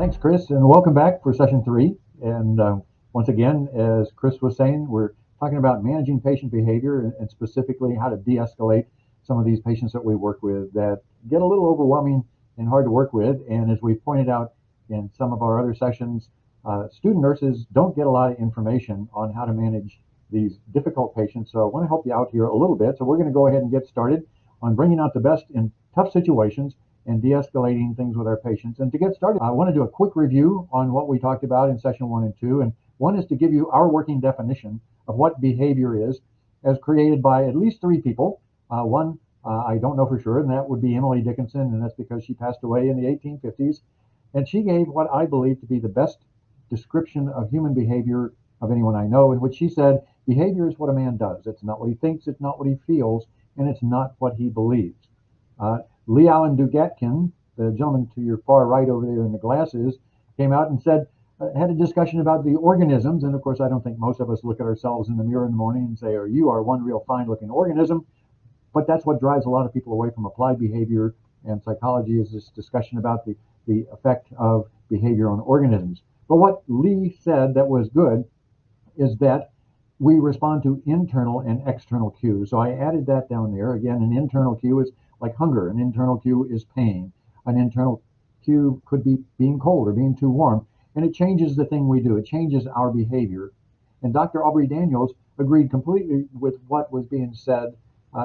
Thanks, Chris, and welcome back for session three. And once again, as Chris was saying, we're talking about managing patient behavior and specifically how to de-escalate some of these patients that we work with that get a little overwhelming and hard to work with. And as we pointed out in some of our other sessions, student nurses don't get a lot of information on how to manage these difficult patients. So I want to help you out here a little bit. So we're going to go ahead and get started on bringing out the best in tough situations and de-escalating things with our patients. And to get started, I want to do a quick review on what we talked about in session 1 and 2. And one is to give you our working definition of what behavior is, as created by at least three people. One I don't know for sure, and that would be Emily Dickinson, and that's because she passed away in the 1850s. And she gave what I believe to be the best description of human behavior of anyone I know, in which she said, behavior is what a man does. It's not what he thinks, it's not what he feels, and it's not what he believes. Lee Allen Dugatkin, the gentleman to your far right over there in the glasses, came out and said, had a discussion about the organisms. And of course, I don't think most of us look at ourselves in the mirror in the morning and say, oh, you are one real fine looking organism. But that's what drives a lot of people away from applied behavior and psychology, is this discussion about the effect of behavior on organisms. But what Lee said that was good is that we respond to internal and external cues. So I added that down there. Again, an internal cue is like hunger. An internal cue is pain. An internal cue could be being cold or being too warm. And it changes the thing we do. It changes our behavior. And Dr. Aubrey Daniels agreed completely with what was being said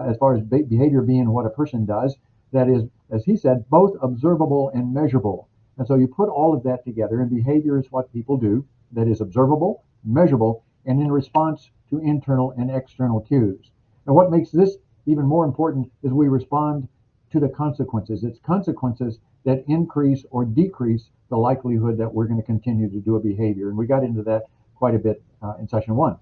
as far as behavior being what a person does. That is, as he said, both observable and measurable. And so you put all of that together, and behavior is what people do that is observable, measurable, and in response to internal and external cues. And what makes this even more important is we respond to the consequences. It's consequences that increase or decrease the likelihood that we're going to continue to do a behavior. And we got into that quite a bit in session 1.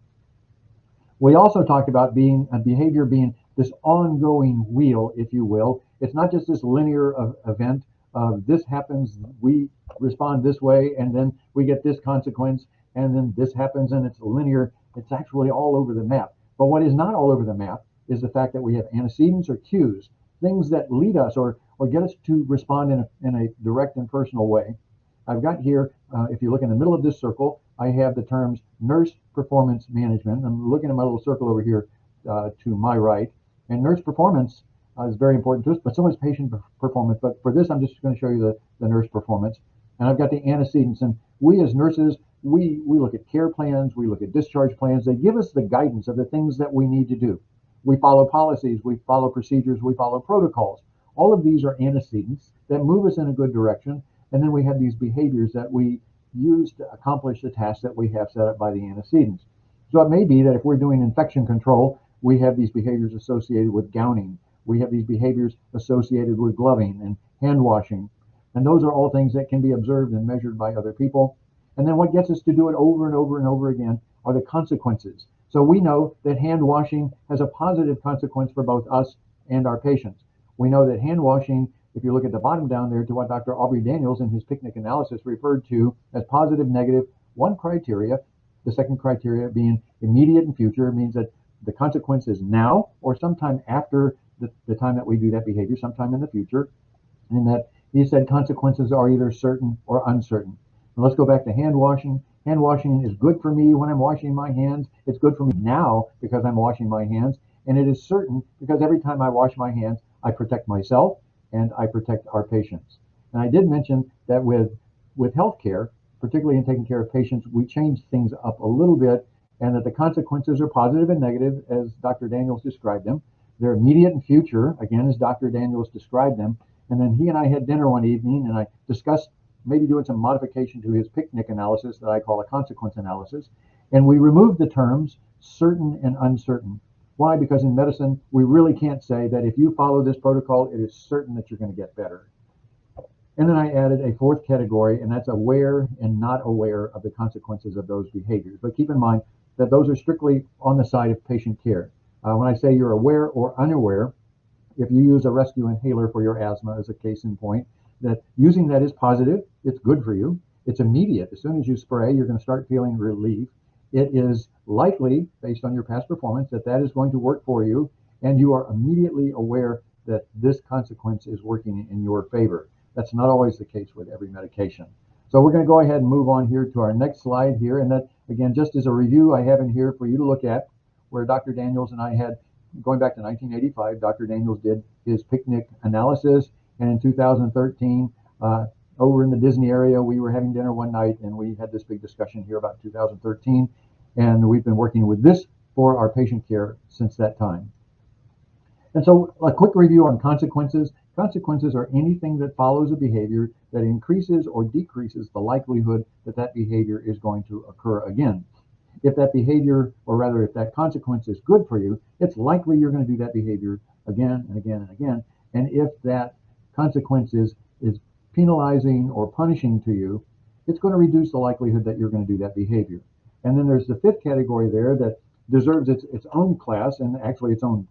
We also talked about behavior being this ongoing wheel, if you will. It's not just this linear event of this happens, we respond this way, and then we get this consequence, and then this happens, and it's linear. It's actually all over the map. But what is not all over the map is the fact that we have antecedents or cues, things that lead us or get us to respond in a direct and personal way. I've got here, if you look in the middle of this circle, I have the terms nurse performance management. I'm looking at my little circle over here to my right. And nurse performance is very important to us, but so is patient performance. But for this, I'm just going to show you the nurse performance. And I've got the antecedents. And we as nurses, we look at care plans, we look at discharge plans. They give us the guidance of the things that we need to do. We follow policies, we follow procedures, we follow protocols. All of these are antecedents that move us in a good direction. And then we have these behaviors that we use to accomplish the tasks that we have set up by the antecedents. So it may be that if we're doing infection control, we have these behaviors associated with gowning. We have these behaviors associated with gloving and hand washing. And those are all things that can be observed and measured by other people. And then what gets us to do it over and over and over again are the consequences. So we know that hand washing has a positive consequence for both us and our patients. We know that hand washing, if you look at the bottom down there to what Dr. Aubrey Daniels in his picnic analysis referred to as positive, negative, one criteria, the second criteria being immediate and future, means that the consequence is now or sometime after the time that we do that behavior, sometime in the future. And that he said consequences are either certain or uncertain. And let's go back to hand washing. Hand washing is good for me when I'm washing my hands. It's good for me now because I'm washing my hands. And it is certain because every time I wash my hands, I protect myself and I protect our patients. And I did mention that with healthcare, particularly in taking care of patients, we change things up a little bit, and that the consequences are positive and negative, as Dr. Daniels described them. They're immediate and future, again, as Dr. Daniels described them. And then he and I had dinner one evening, and I discussed maybe doing some modification to his picnic analysis that I call a consequence analysis. And we removed the terms certain and uncertain. Why? Because in medicine, we really can't say that if you follow this protocol, it is certain that you're going to get better. And then I added a fourth category, and that's aware and not aware of the consequences of those behaviors. But keep in mind that those are strictly on the side of patient care. When I say you're aware or unaware, if you use a rescue inhaler for your asthma as a case in point, that using that is positive, it's good for you, it's immediate. As soon as you spray, you're going to start feeling relief. It is likely, based on your past performance, that that is going to work for you, and you are immediately aware that this consequence is working in your favor. That's not always the case with every medication. So we're going to go ahead and move on here to our next slide here. And that, again, just as a review, I have in here for you to look at where Dr. Daniels and I had, going back to 1985, Dr. Daniels did his picnic analysis. And in 2013, over in the Disney area, we were having dinner one night and we had this big discussion here about 2013. And we've been working with this for our patient care since that time. And so a quick review on consequences. Consequences are anything that follows a behavior that increases or decreases the likelihood that that behavior is going to occur again. If that behavior, or rather if that consequence is good for you, it's likely you're going to do that behavior again and again and again. And if that consequence is penalizing or punishing to you, it's going to reduce the likelihood that you're going to do that behavior. And then there's the fifth category there that deserves its own class, and actually its own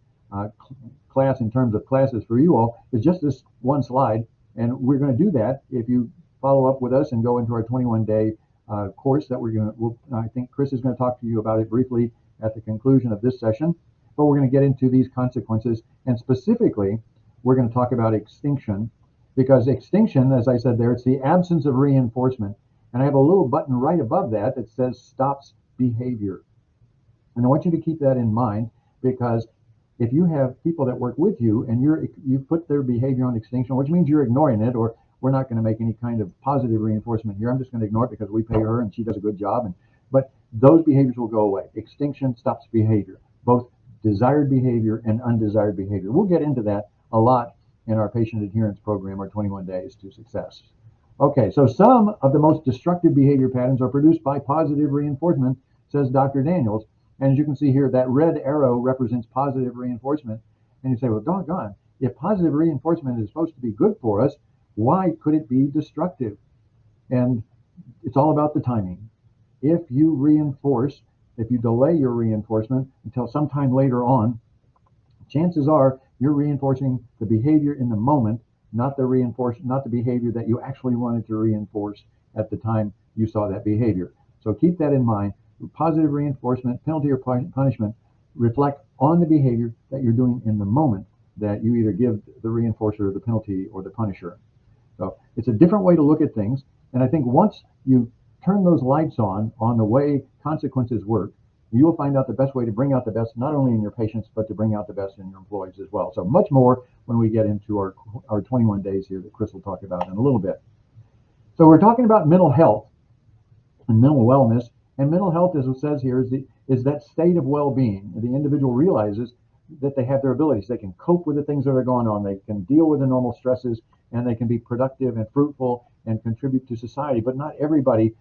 class in terms of classes for you all, is just this one slide. And we're going to do that if you follow up with us and go into our 21-day course that I think Chris is going to talk to you about it briefly at the conclusion of this session. But we're going to get into these consequences, and specifically, we're going to talk about extinction, because extinction, as I said there, it's the absence of reinforcement. And I have a little button right above that that says stops behavior. And I want you to keep that in mind, because if you have people that work with you and you put their behavior on extinction, which means you're ignoring it, or we're not going to make any kind of positive reinforcement here. I'm just going to ignore it because we pay her and she does a good job. But those behaviors will go away. Extinction stops behavior, both desired behavior and undesired behavior. We'll get into that a lot in our patient adherence program, our 21 Days to Success. Okay, so some of the most destructive behavior patterns are produced by positive reinforcement, says Dr. Daniels. And as you can see here, that red arrow represents positive reinforcement. And you say, well, doggone, if positive reinforcement is supposed to be good for us, why could it be destructive? And it's all about the timing. If you delay your reinforcement until sometime later on, chances are you're reinforcing the behavior in the moment, not the behavior that you actually wanted to reinforce at the time you saw that behavior. So keep that in mind. Positive reinforcement, penalty or punishment, reflect on the behavior that you're doing in the moment that you either give the reinforcer, the penalty, or the punisher. So it's a different way to look at things. And I think once you turn those lights on the way consequences work, you will find out the best way to bring out the best, not only in your patients, but to bring out the best in your employees as well. So much more when we get into our 21 days here that Chris will talk about in a little bit. So we're talking about mental health and mental wellness. And mental health, as it says here, is that state of well-being. The individual realizes that they have their abilities. They can cope with the things that are going on. They can deal with the normal stresses, and they can be productive and fruitful and contribute to society. But not everybody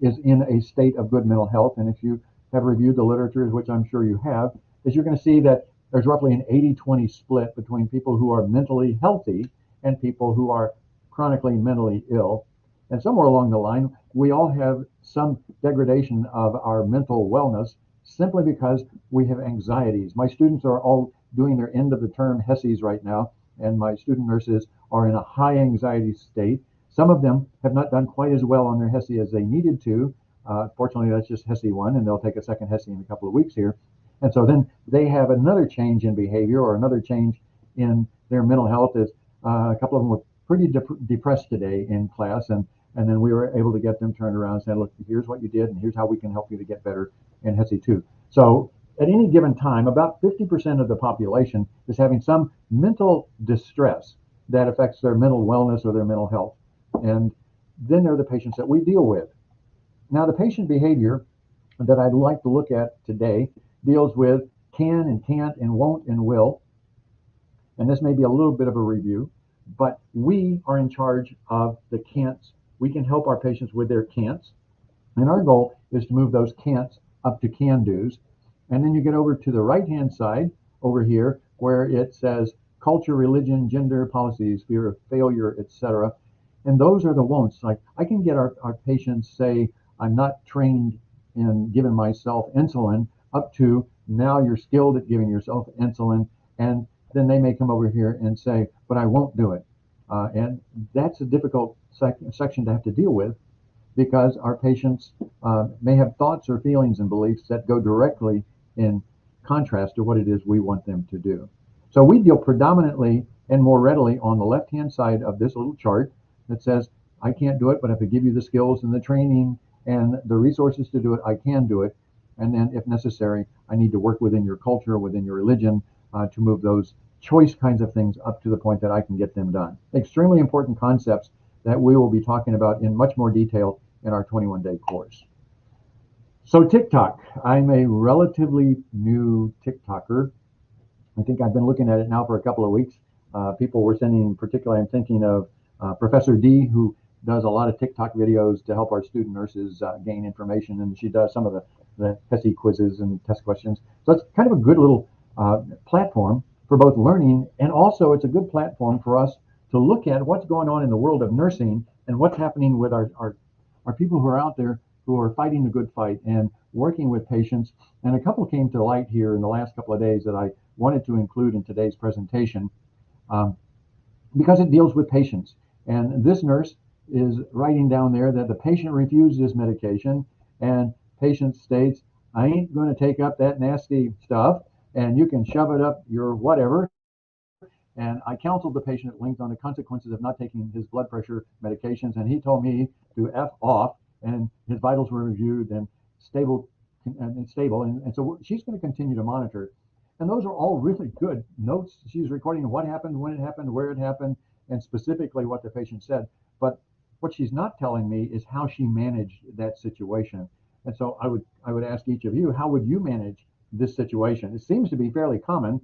is in a state of good mental health. And if you have reviewed the literature, which I'm sure you have, is you're going to see that there's roughly an 80-20 split between people who are mentally healthy and people who are chronically mentally ill. And somewhere along the line, we all have some degradation of our mental wellness simply because we have anxieties. My students are all doing their end of the term HESIs right now, and my student nurses are in a high anxiety state. Some of them have not done quite as well on their HESI as they needed to. Fortunately, that's just HESI 1, and they'll take a second HESI in a couple of weeks here. And so then they have another change in behavior or another change in their mental health. Is a couple of them were pretty depressed today in class, and then we were able to get them turned around and say, look, here's what you did, and here's how we can help you to get better in HESI 2. So at any given time, about 50% of the population is having some mental distress that affects their mental wellness or their mental health. And then there are the patients that we deal with. Now, the patient behavior that I'd like to look at today deals with can and can't and won't and will. And this may be a little bit of a review, but we are in charge of the can'ts. We can help our patients with their can'ts. And our goal is to move those can'ts up to can-dos. And then you get over to the right-hand side over here where it says culture, religion, gender, policies, fear of failure, etc. And those are the won'ts. Like I can get our patients say, I'm not trained in giving myself insulin, up to now you're skilled at giving yourself insulin. And then they may come over here and say, but I won't do it. And that's a difficult section to have to deal with, because our patients may have thoughts or feelings and beliefs that go directly in contrast to what it is we want them to do. So we deal predominantly and more readily on the left-hand side of this little chart that says, I can't do it, but if I give you the skills and the training and the resources to do it, I can do it. And then, if necessary, I need to work within your culture, within your religion, to move those choice kinds of things up to the point that I can get them done. Extremely important concepts that we will be talking about in much more detail in our 21-day course. So TikTok, I'm a relatively new TikToker. I think I've been looking at it now for a couple of weeks. People were sending, particularly I'm thinking of Professor D, who does a lot of TikTok videos to help our student nurses gain information, and she does some of the HESI quizzes and test questions. So it's kind of a good little platform for both learning, and also it's a good platform for us to look at what's going on in the world of nursing and what's happening with our people who are out there who are fighting the good fight and working with patients. And a couple came to light here in the last couple of days that I wanted to include in today's presentation because it deals with patients. And this nurse is writing down there that the patient refused this medication, and patient states, I ain't going to take up that nasty stuff, and you can shove it up your whatever. And I counseled the patient at length on the consequences of not taking his blood pressure medications, and he told me to F off, and his vitals were reviewed and stable. And so she's going to continue to monitor. And those are all really good notes. She's recording what happened, when it happened, where it happened, and specifically what the patient said. But what she's not telling me is how she managed that situation. And so I would ask each of you, how would you manage this situation? It seems to be fairly common,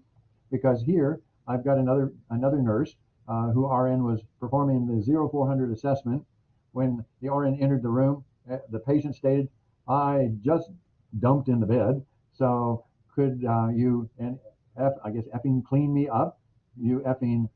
because here I've got another nurse who RN was performing the 0400 assessment. When the RN entered the room, the patient stated, I just dumped in the bed, so could you and I guess effing clean me up, you effing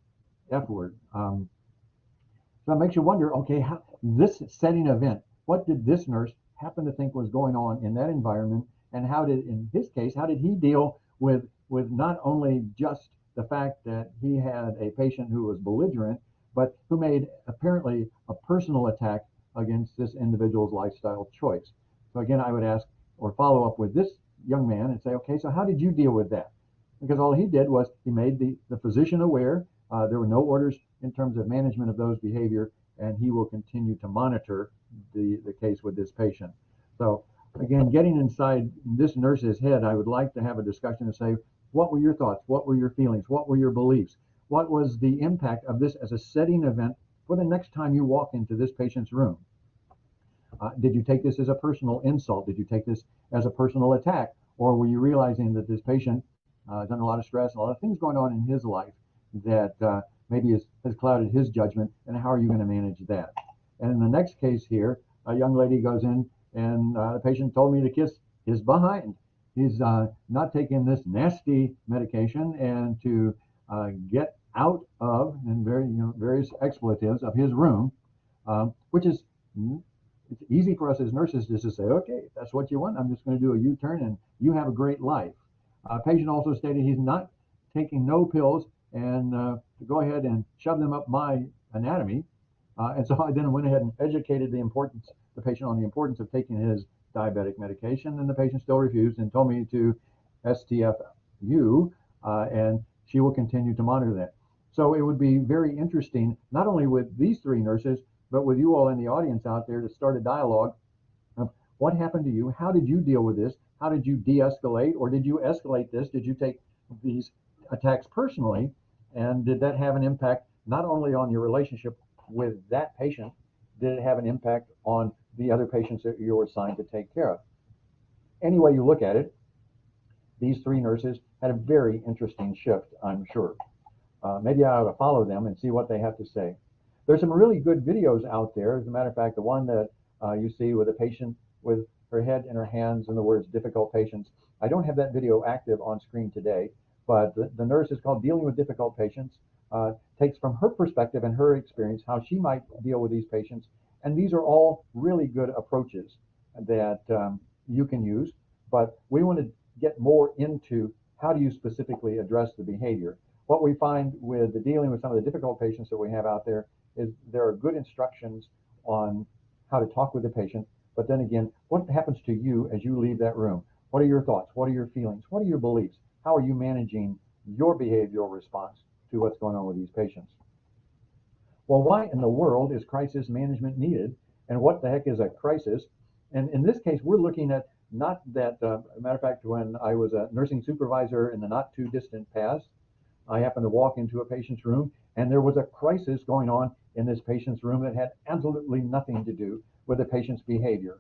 F word. So it makes you wonder, okay, how, this setting event, what did this nurse happen to think was going on in that environment, and how did, in his case, how did he deal with not only just the fact that he had a patient who was belligerent, but who made apparently a personal attack against this individual's lifestyle choice. So again, I would ask or follow up with this young man and say, okay, so how did you deal with that? Because all he did was he made the physician aware. There were no orders in terms of management of those behavior, and he will continue to monitor the case with this patient. So again, getting inside this nurse's head, I would like to have a discussion and say, what were your thoughts? What were your feelings? What were your beliefs? What was the impact of this as a setting event for the next time you walk into this patient's room? Did you take this as a personal insult? Did you take this as a personal attack? Or were you realizing that this patient is under a lot of stress, a lot of things going on in his life that maybe has clouded his judgment, and how are you going to manage that? And in the next case here, a young lady goes in, and the patient told me to kiss his behind. He's not taking this nasty medication, and to get out of, and various expletives, of his room, which is, it's easy for us as nurses just to say, okay, that's what you want. I'm just going to do a U-turn, and you have a great life. Patient also stated he's not taking no pills, and to go ahead and shove them up my anatomy. And so I then went ahead and educated the patient on the importance of taking his diabetic medication, and the patient still refused and told me to STFU, and she will continue to monitor that. So it would be very interesting, not only with these three nurses, but with you all in the audience out there, to start a dialogue of what happened to you, how did you deal with this, how did you de-escalate, or did you escalate this, did you take these attacks personally, and did that have an impact not only on your relationship with that patient, did it have an impact on the other patients that you were assigned to take care of? Any way you look at it, these three nurses had a very interesting shift, I'm sure. Maybe I ought to follow them and see what they have to say. There's some really good videos out there. As a matter of fact, the one that you see with a patient with her head in her hands and the words difficult patients, I don't have that video active on screen today, but the nurse is called Dealing with Difficult Patients, takes from her perspective and her experience how she might deal with these patients. And these are all really good approaches that you can use, but we want to get more into how do you specifically address the behavior. What we find with the dealing with some of the difficult patients that we have out there is there are good instructions on how to talk with the patient, but then again, what happens to you as you leave that room? What are your thoughts? What are your feelings? What are your beliefs? How are you managing your behavioral response to what's going on with these patients? Well, why in the world is crisis management needed? And what the heck is a crisis? And in this case, we're looking at not that, matter of fact, when I was a nursing supervisor in the not too distant past, I happened to walk into a patient's room and there was a crisis going on in this patient's room that had absolutely nothing to do with the patient's behavior.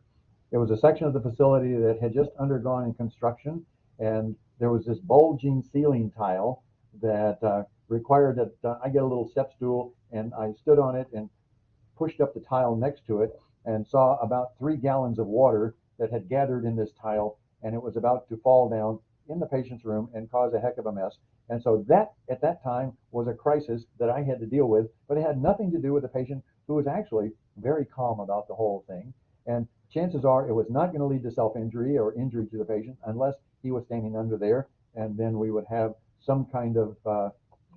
It was a section of the facility that had just undergone in construction, and there was this bulging ceiling tile that required that I get a little step stool and I stood on it and pushed up the tile next to it and saw about 3 gallons of water that had gathered in this tile, and it was about to fall down in the patient's room and cause a heck of a mess. And so that at that time was a crisis that I had to deal with, but it had nothing to do with the patient, who was actually very calm about the whole thing. And chances are it was not going to lead to self-injury or injury to the patient unless he was standing under there, and then we would have some kind of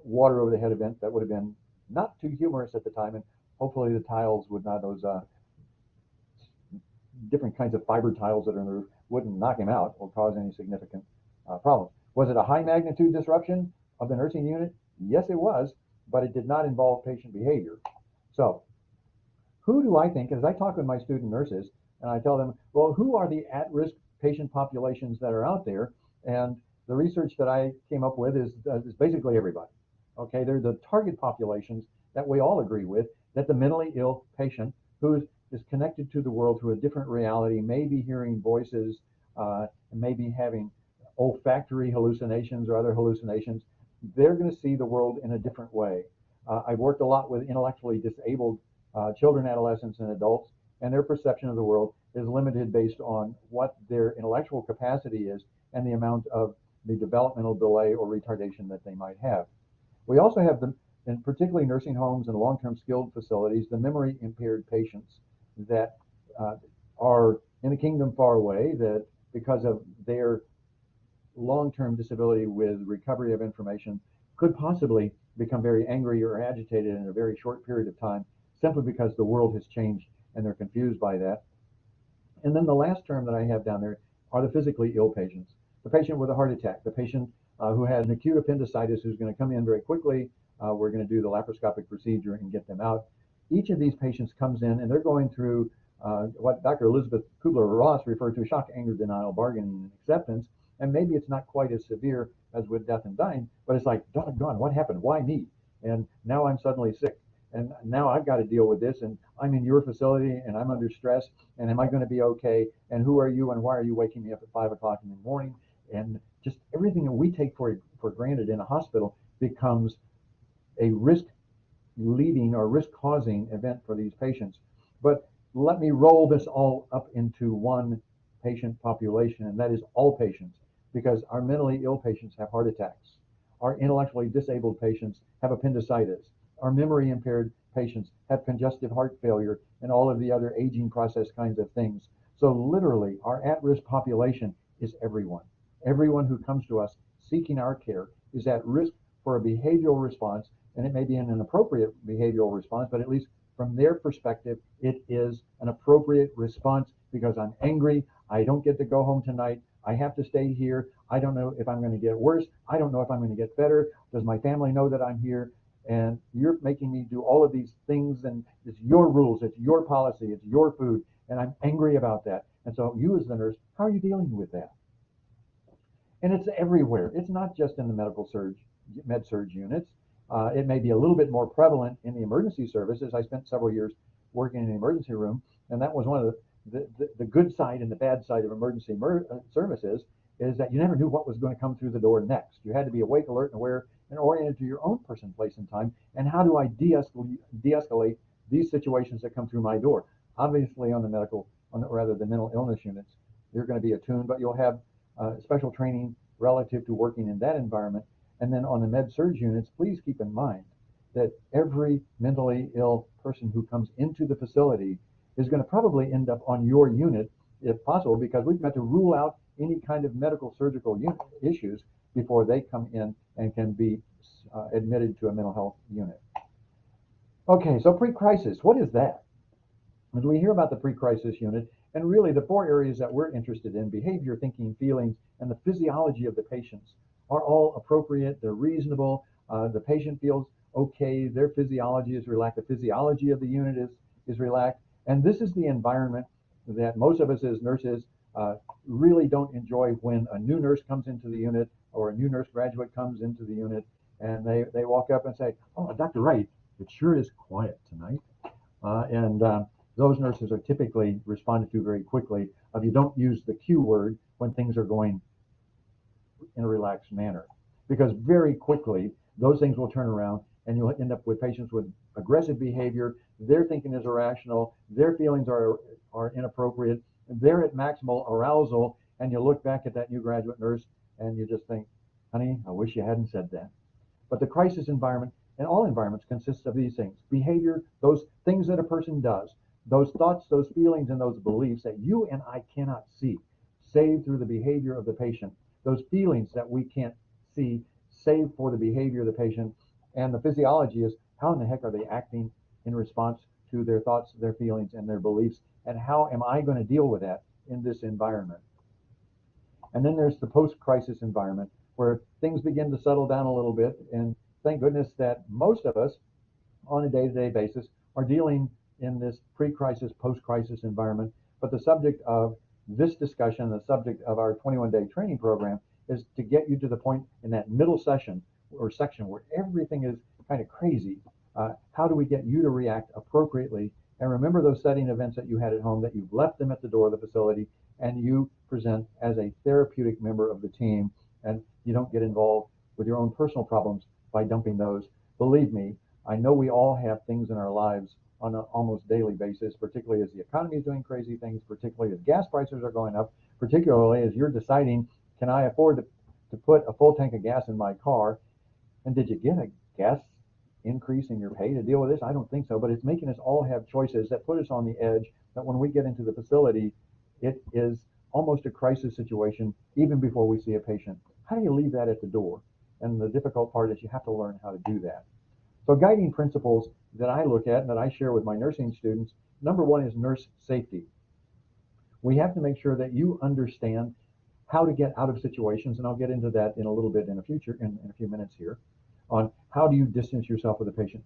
water over the head event that would have been not too humorous at the time, and hopefully the tiles would not, those different kinds of fiber tiles that are in the roof, wouldn't knock him out or cause any significant problems. Was it a high magnitude disruption of the nursing unit? Yes, it was, but it did not involve patient behavior. So who do I think, as I talk with my student nurses and I tell them, well, who are the at-risk patient populations that are out there? And the research that I came up with is basically everybody. Okay, they're the target populations that we all agree with, that the mentally ill patient who is connected to the world through a different reality, may be hearing voices, may be having olfactory hallucinations or other hallucinations. They're going to see the world in a different way. I've worked a lot with intellectually disabled children, adolescents, and adults, and their perception of the world is limited based on what their intellectual capacity is and the amount of the developmental delay or retardation that they might have. We also have them, in particularly nursing homes and long-term skilled facilities, the memory impaired patients that are in a kingdom far away, that because of their long-term disability with recovery of information could possibly become very angry or agitated in a very short period of time, simply because the world has changed and they're confused by that. And then the last term that I have down there are the physically ill patients. The patient with a heart attack, the patient who had an acute appendicitis, who's going to come in very quickly. We're going to do the laparoscopic procedure and get them out. Each of these patients comes in and they're going through what Dr. Elizabeth Kubler-Ross referred to: shock, anger, denial, bargaining, and acceptance. And maybe it's not quite as severe as with death and dying, but it's like, doggone, what happened? Why me? And now I'm suddenly sick. And now I've got to deal with this, and I'm in your facility, and I'm under stress, and am I going to be okay? And who are you, and why are you waking me up at 5 o'clock in the morning? And just everything that we take for granted in a hospital becomes a risk leading or risk causing event for these patients. But let me roll this all up into one patient population, and that is all patients, because our mentally ill patients have heart attacks. Our intellectually disabled patients have appendicitis. Our memory impaired patients have congestive heart failure and all of the other aging process kinds of things. So literally, our at-risk population is everyone. Everyone who comes to us seeking our care is at risk for a behavioral response, and it may be an inappropriate behavioral response, but at least from their perspective, it is an appropriate response because I'm angry. I don't get to go home tonight. I have to stay here. I don't know if I'm going to get worse. I don't know if I'm going to get better. Does my family know that I'm here? And you're making me do all of these things, and it's your rules, it's your policy, it's your food, and I'm angry about that. And so you as the nurse, how are you dealing with that? And it's everywhere. It's not just in the med-surg units. It may be a little bit more prevalent in the emergency services. I spent several years working in the emergency room, and that was one of the good side and the bad side of emergency services, is that you never knew what was going to come through the door next. You had to be awake, alert, and aware, and oriented to your own person, place, and time. And how do I de-escalate these situations that come through my door? Obviously, on the mental illness units, you're going to be attuned, but you'll have special training relative to working in that environment. And then on the med-surg units, please keep in mind that every mentally ill person who comes into the facility is going to probably end up on your unit, if possible, because we've got to rule out any kind of medical surgical issues before they come in and can be admitted to a mental health unit. Okay, so pre-crisis, what is that? As we hear about the pre-crisis unit, and really the 4 areas that we're interested in: behavior, thinking, feelings, and the physiology of the patients, are all appropriate. They're reasonable. The patient feels okay, their physiology is relaxed, the physiology of the unit is relaxed. And this is the environment that most of us as nurses really don't enjoy when a new nurse comes into the unit or a new nurse graduate comes into the unit and they walk up and say, oh, Dr. Wright, it sure is quiet tonight. And those nurses are typically responded to very quickly if you don't use the Q word when things are going in a relaxed manner. Because very quickly, those things will turn around and you'll end up with patients with aggressive behavior. Their thinking is irrational. Their feelings are inappropriate. They're at maximal arousal. And you look back at that new graduate nurse and you just think, honey, I wish you hadn't said that. But the crisis environment and all environments consists of these things: behavior, those things that a person does, those thoughts, those feelings, and those beliefs that you and I cannot see, save through the behavior of the patient. Those feelings that we can't see, save for the behavior of the patient. And the physiology is how in the heck are they acting in response to their thoughts, their feelings, and their beliefs, and how am I going to deal with that in this environment? And then there's the post-crisis environment where things begin to settle down a little bit. And thank goodness that most of us on a day-to-day basis are dealing in this pre-crisis, post-crisis environment. But the subject of this discussion, the subject of our 21-day training program, is to get you to the point in that middle session or section where everything is kind of crazy. How do we get you to react appropriately? And remember those setting events that you had at home, that you've left them at the door of the facility and you present as a therapeutic member of the team, and you don't get involved with your own personal problems by dumping those. Believe me, I know we all have things in our lives on an almost daily basis, particularly as the economy is doing crazy things, particularly as gas prices are going up, particularly as you're deciding, can I afford to put a full tank of gas in my car? And did you get a gas increase in your pay to deal with this? I don't think so, but it's making us all have choices that put us on the edge, that when we get into the facility, it is almost a crisis situation even before we see a patient. How do you leave that at the door? And the difficult part is you have to learn how to do that. So guiding principles that I look at and that I share with my nursing students, number one is nurse safety. We have to make sure that you understand how to get out of situations, and I'll get into that in a little bit in a few minutes here, on how do you distance yourself with the patient.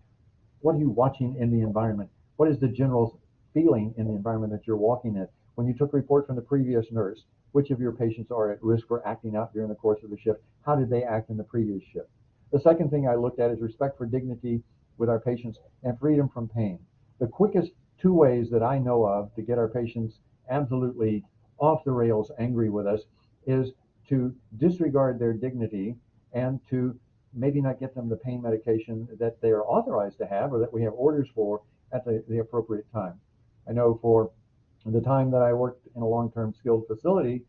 What are you watching in the environment? What is the general feeling in the environment that you're walking in? When you took report from the previous nurse, which of your patients are at risk for acting out during the course of the shift? How did they act in the previous shift? The second thing I looked at is respect for dignity with our patients and freedom from pain. The quickest two ways that I know of to get our patients absolutely off the rails angry with us is to disregard their dignity and to maybe not get them the pain medication that they are authorized to have or that we have orders for at the appropriate time. I know for the time that I worked in a long-term skilled facility,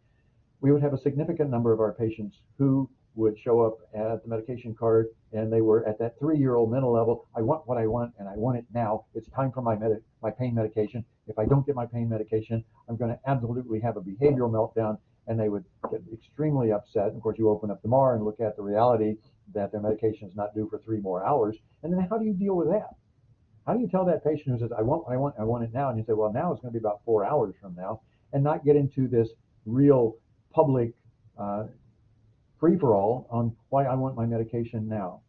we would have a significant number of our patients who would show up at the medication card and they were at that 3-year-old mental level. I want what I want and I want it now. It's time for my pain medication. If I don't get my pain medication, I'm going to absolutely have a behavioral meltdown, and they would get extremely upset. And of course, you open up the MAR and look at the reality that their medication is not due for 3 more hours. And then how do you deal with that? How do you tell that patient who says, I want it now, and you say, well, now it's going to be about 4 hours from now, and not get into this real public free-for-all on why I want my medication now?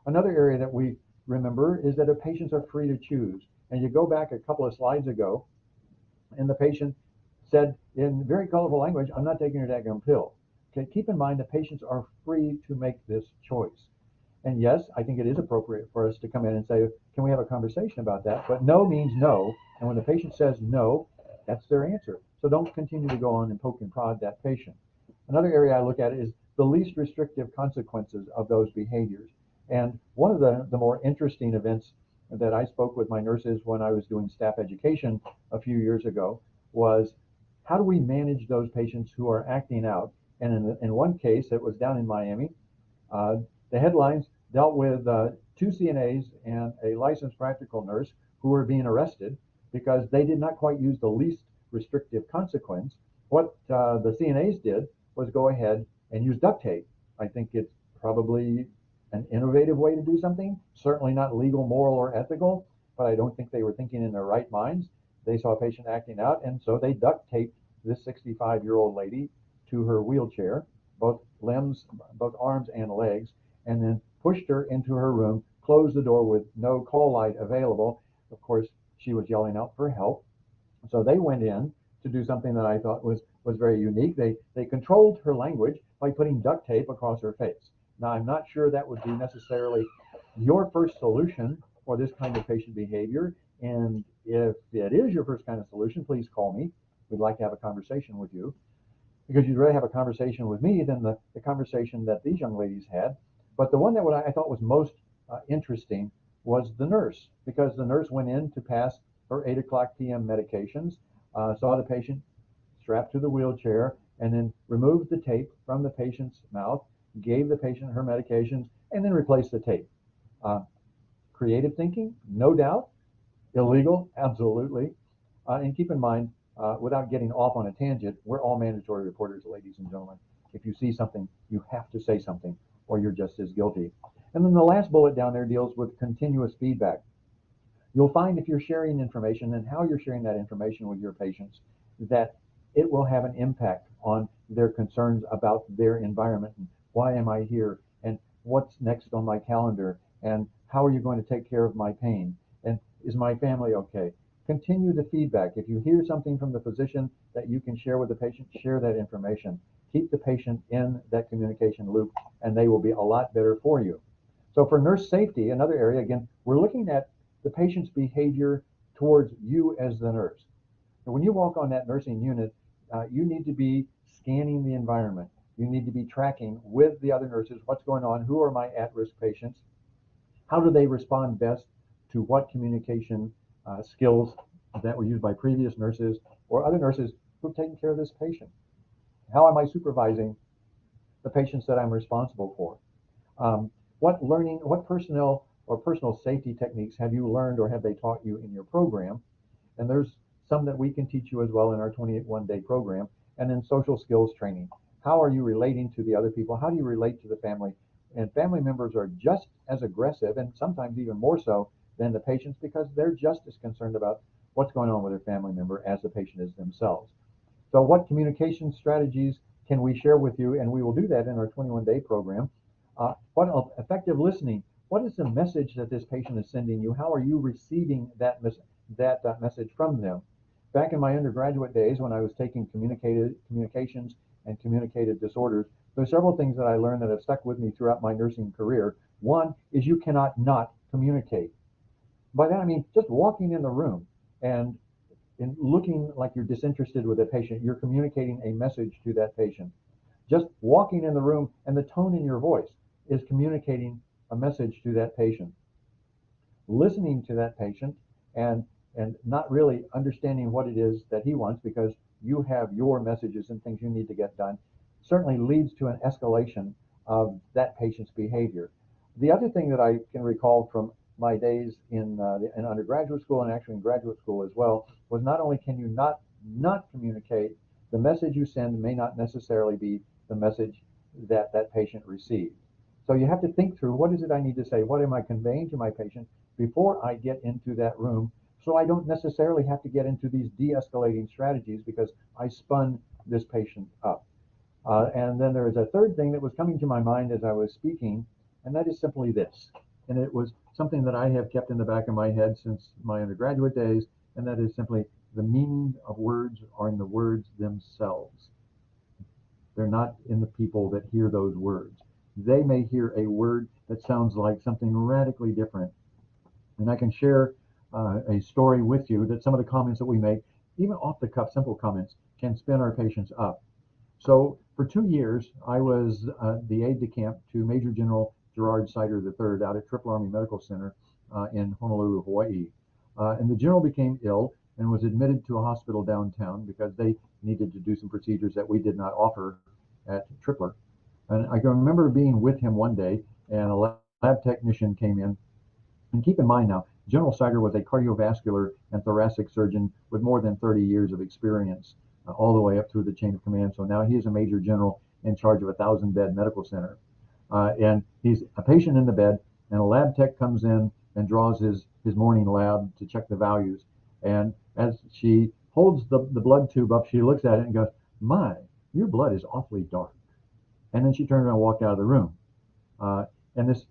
Another area that we remember is that the patients are free to choose. And you go back a couple of slides ago, and the patient said in very colorful language, I'm not taking your daggum pill. Okay, keep in mind that patients are free to make this choice. And yes, I think it is appropriate for us to come in and say, can we have a conversation about that? But no means no. And when the patient says no, that's their answer. So don't continue to go on and poke and prod that patient. Another area I look at is the least restrictive consequences of those behaviors. And one of the more interesting events that I spoke with my nurses when I was doing staff education a few years ago was, how do we manage those patients who are acting out? And in one case, it was down in Miami, the headlines dealt with 2 CNAs and a licensed practical nurse who were being arrested because they did not quite use the least restrictive consequence. What the CNAs did was go ahead and use duct tape. I think it's probably an innovative way to do something, certainly not legal, moral, or ethical, but I don't think they were thinking in their right minds. They saw a patient acting out, and so they duct taped this 65-year-old lady to her wheelchair, both limbs, both arms and legs, and then pushed her into her room, closed the door with no call light available. Of course, she was yelling out for help. So they went in to do something that I thought was very unique. They controlled her language by putting duct tape across her face. Now, I'm not sure that would be necessarily your first solution for this kind of patient behavior. And if it is your first kind of solution, please call me. We'd like to have a conversation with you, because you'd rather have a conversation with me than the conversation that these young ladies had. But the one that I thought was most interesting was the nurse, because the nurse went in to pass her 8 o'clock p.m. medications, saw the patient strapped to the wheelchair, and then removed the tape from the patient's mouth, gave the patient her medications, and then replaced the tape. Uh, Creative thinking, no doubt. Illegal, absolutely. And keep in mind, without getting off on a tangent, we're all mandatory reporters, ladies and gentlemen. If you see something, you have to say something, or you're just as guilty. And then the last bullet down there deals with continuous feedback. You'll find if you're sharing information and how you're sharing that information with your patients, that it will have an impact on their concerns about their environment. And why am I here? And what's next on my calendar? And how are you going to take care of my pain? And is my family okay? Continue the feedback. If you hear something from the physician that you can share with the patient, share that information. Keep the patient in that communication loop, and they will be a lot better for you. So for nurse safety, another area, again, we're looking at the patient's behavior towards you as the nurse. And when you walk on that nursing unit, you need to be scanning the environment. You need to be tracking with the other nurses what's going on, who are my at-risk patients, how do they respond best to what communication skills that were used by previous nurses or other nurses who've taken care of this patient. How am I supervising the patients that I'm responsible for? What personnel or personal safety techniques have you learned or have they taught you in your program? And there's some that we can teach you as well in our 28 one-day program. And then social skills training. How are you relating to the other people? How do you relate to the family? And family members are just as aggressive, and sometimes even more so, than the patients, because they're just as concerned about what's going on with their family member as the patient is themselves. So what communication strategies can we share with you? And we will do that in our 21-day program. What effective listening? What is the message that this patient is sending you? How are you receiving that message from them? Back in my undergraduate days, when I was taking communications and communicative disorders, there's several things that I learned that have stuck with me throughout my nursing career. One is you cannot not communicate. By that I mean just walking in the room and in looking like you're disinterested with a patient, you're communicating a message to that patient. Just walking in the room and the tone in your voice is communicating a message to that patient. Listening to that patient and not really understanding what it is that he wants, because you have your messages and things you need to get done, certainly leads to an escalation of that patient's behavior. The other thing that I can recall from my days in undergraduate school and actually in graduate school as well was not only can you not communicate, the message you send may not necessarily be the message that that patient received. So you have to think through, what is it I need to say? What am I conveying to my patient before I get into that room, so I don't necessarily have to get into these de-escalating strategies because I spun this patient up. And then there is a third thing that was coming to my mind as I was speaking, and that is simply this. And it was something that I have kept in the back of my head since my undergraduate days, and that is simply the meaning of words are in the words themselves. They're not in the people that hear those words. They may hear a word that sounds like something radically different. And I can share a story with you that some of the comments that we make, even off the cuff, simple comments, can spin our patients up. So for 2 years, I was the aide-de-camp to Major General Gerard Sider III out at Triple Army Medical Center in Honolulu, Hawaii. And the general became ill and was admitted to a hospital downtown because they needed to do some procedures that we did not offer at Tripler. And I can remember being with him one day, and a lab technician came in. And keep in mind now, General Sider was a cardiovascular and thoracic surgeon with more than 30 years of experience, all the way up through the chain of command. So now he is a major general in charge of a 1,000-bed medical center. And he's a patient in the bed, and a lab tech comes in and draws his morning lab to check the values. And as she holds the blood tube up, she looks at it and goes, "My, your blood is awfully dark." And then she turned around and walked out of the room. And this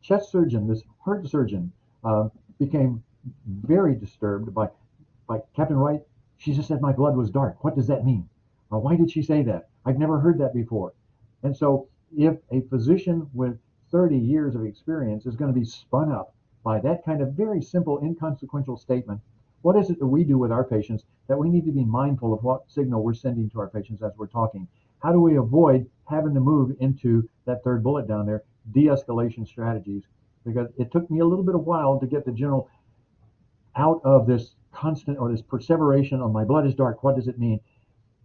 chest surgeon, this heart surgeon became very disturbed by Captain Wright. She just said my blood was dark. What does that mean? Why did she say that? I've never heard that before. And so if a physician with 30 years of experience is going to be spun up by that kind of very simple, inconsequential statement, what is it that we do with our patients that we need to be mindful of what signal we're sending to our patients as we're talking? How do we avoid having to move into that third bullet down there, de-escalation strategies? Because it took me a little bit of while to get the general out of this constant or this perseveration of my blood is dark, what does it mean?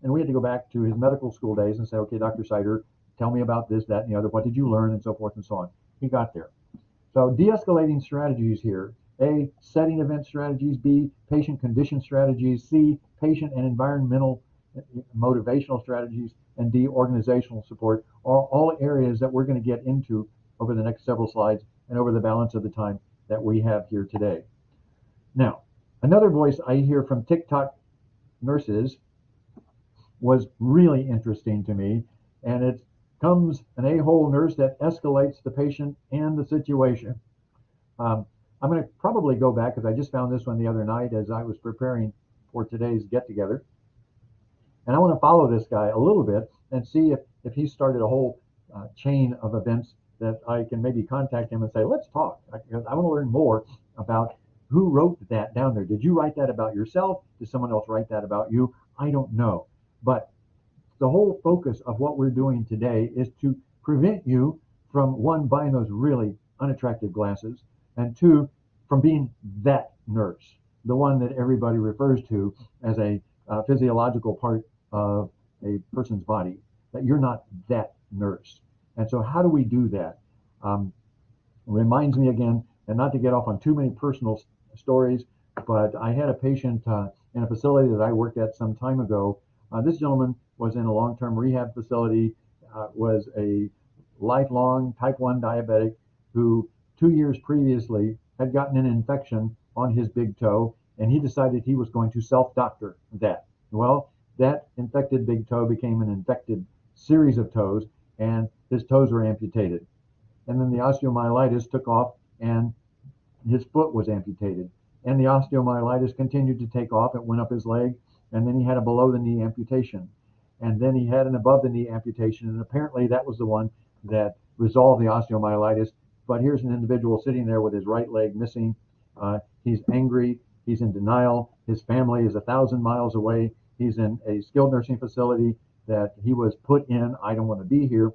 And we had to go back to his medical school days and say, okay, Dr. Sider, tell me about this, that, and the other. What did you learn, and so forth and so on. He got there. So de-escalating strategies here: A, setting event strategies; B, patient condition strategies; C, patient and environmental motivational strategies; and D, organizational support, are all areas that we're going to get into over the next several slides and over the balance of the time that we have here today. Now, another voice I hear from TikTok nurses was really interesting to me, and it comes an a-hole nurse that escalates the patient and the situation. I'm going to probably go back, because I just found this one the other night as I was preparing for today's get-together. And I want to follow this guy a little bit and see if he started a whole chain of events that I can maybe contact him and say, let's talk. Because I want to learn more about who wrote that down there. Did you write that about yourself? Did someone else write that about you? I don't know. But the whole focus of what we're doing today is to prevent you from, one, buying those really unattractive glasses, and two, from being that nurse, the one that everybody refers to as a physiological part of a person's body, that you're not that nurse. And so how do we do that? Reminds me again, and not to get off on too many personal stories, but I had a patient in a facility that I worked at some time ago. This gentleman was in a long-term rehab facility, was a lifelong type 1 diabetic who 2 years previously had gotten an infection on his big toe, and he decided he was going to self-doctor that. Well, that infected big toe became an infected series of toes, and his toes were amputated. And then the osteomyelitis took off, and his foot was amputated. And the osteomyelitis continued to take off. It went up his leg, and then he had a below-the-knee amputation. And then he had an above-the-knee amputation, and apparently that was the one that resolved the osteomyelitis. But here's an individual sitting there with his right leg missing. He's angry. He's in denial. His family is 1,000 miles away. He's in a skilled nursing facility that he was put in. I don't want to be here.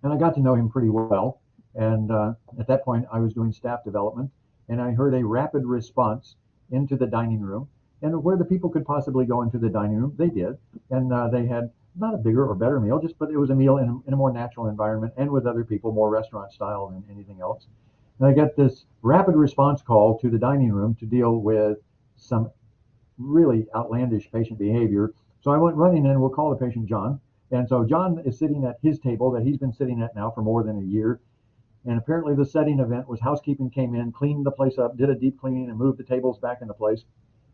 And I got to know him pretty well. And at that point, I was doing staff development, and I heard a rapid response into the dining room. And where the people could possibly go into the dining room, they did. And they had not a bigger or better meal, but it was a meal in a more natural environment and with other people, more restaurant style than anything else. And I got this rapid response call to the dining room to deal with some really outlandish patient behavior. So I went running in. We'll call the patient John. And so John is sitting at his table that he's been sitting at now for more than a year. And apparently the setting event was housekeeping came in, cleaned the place up, did a deep cleaning, and moved the tables back into place.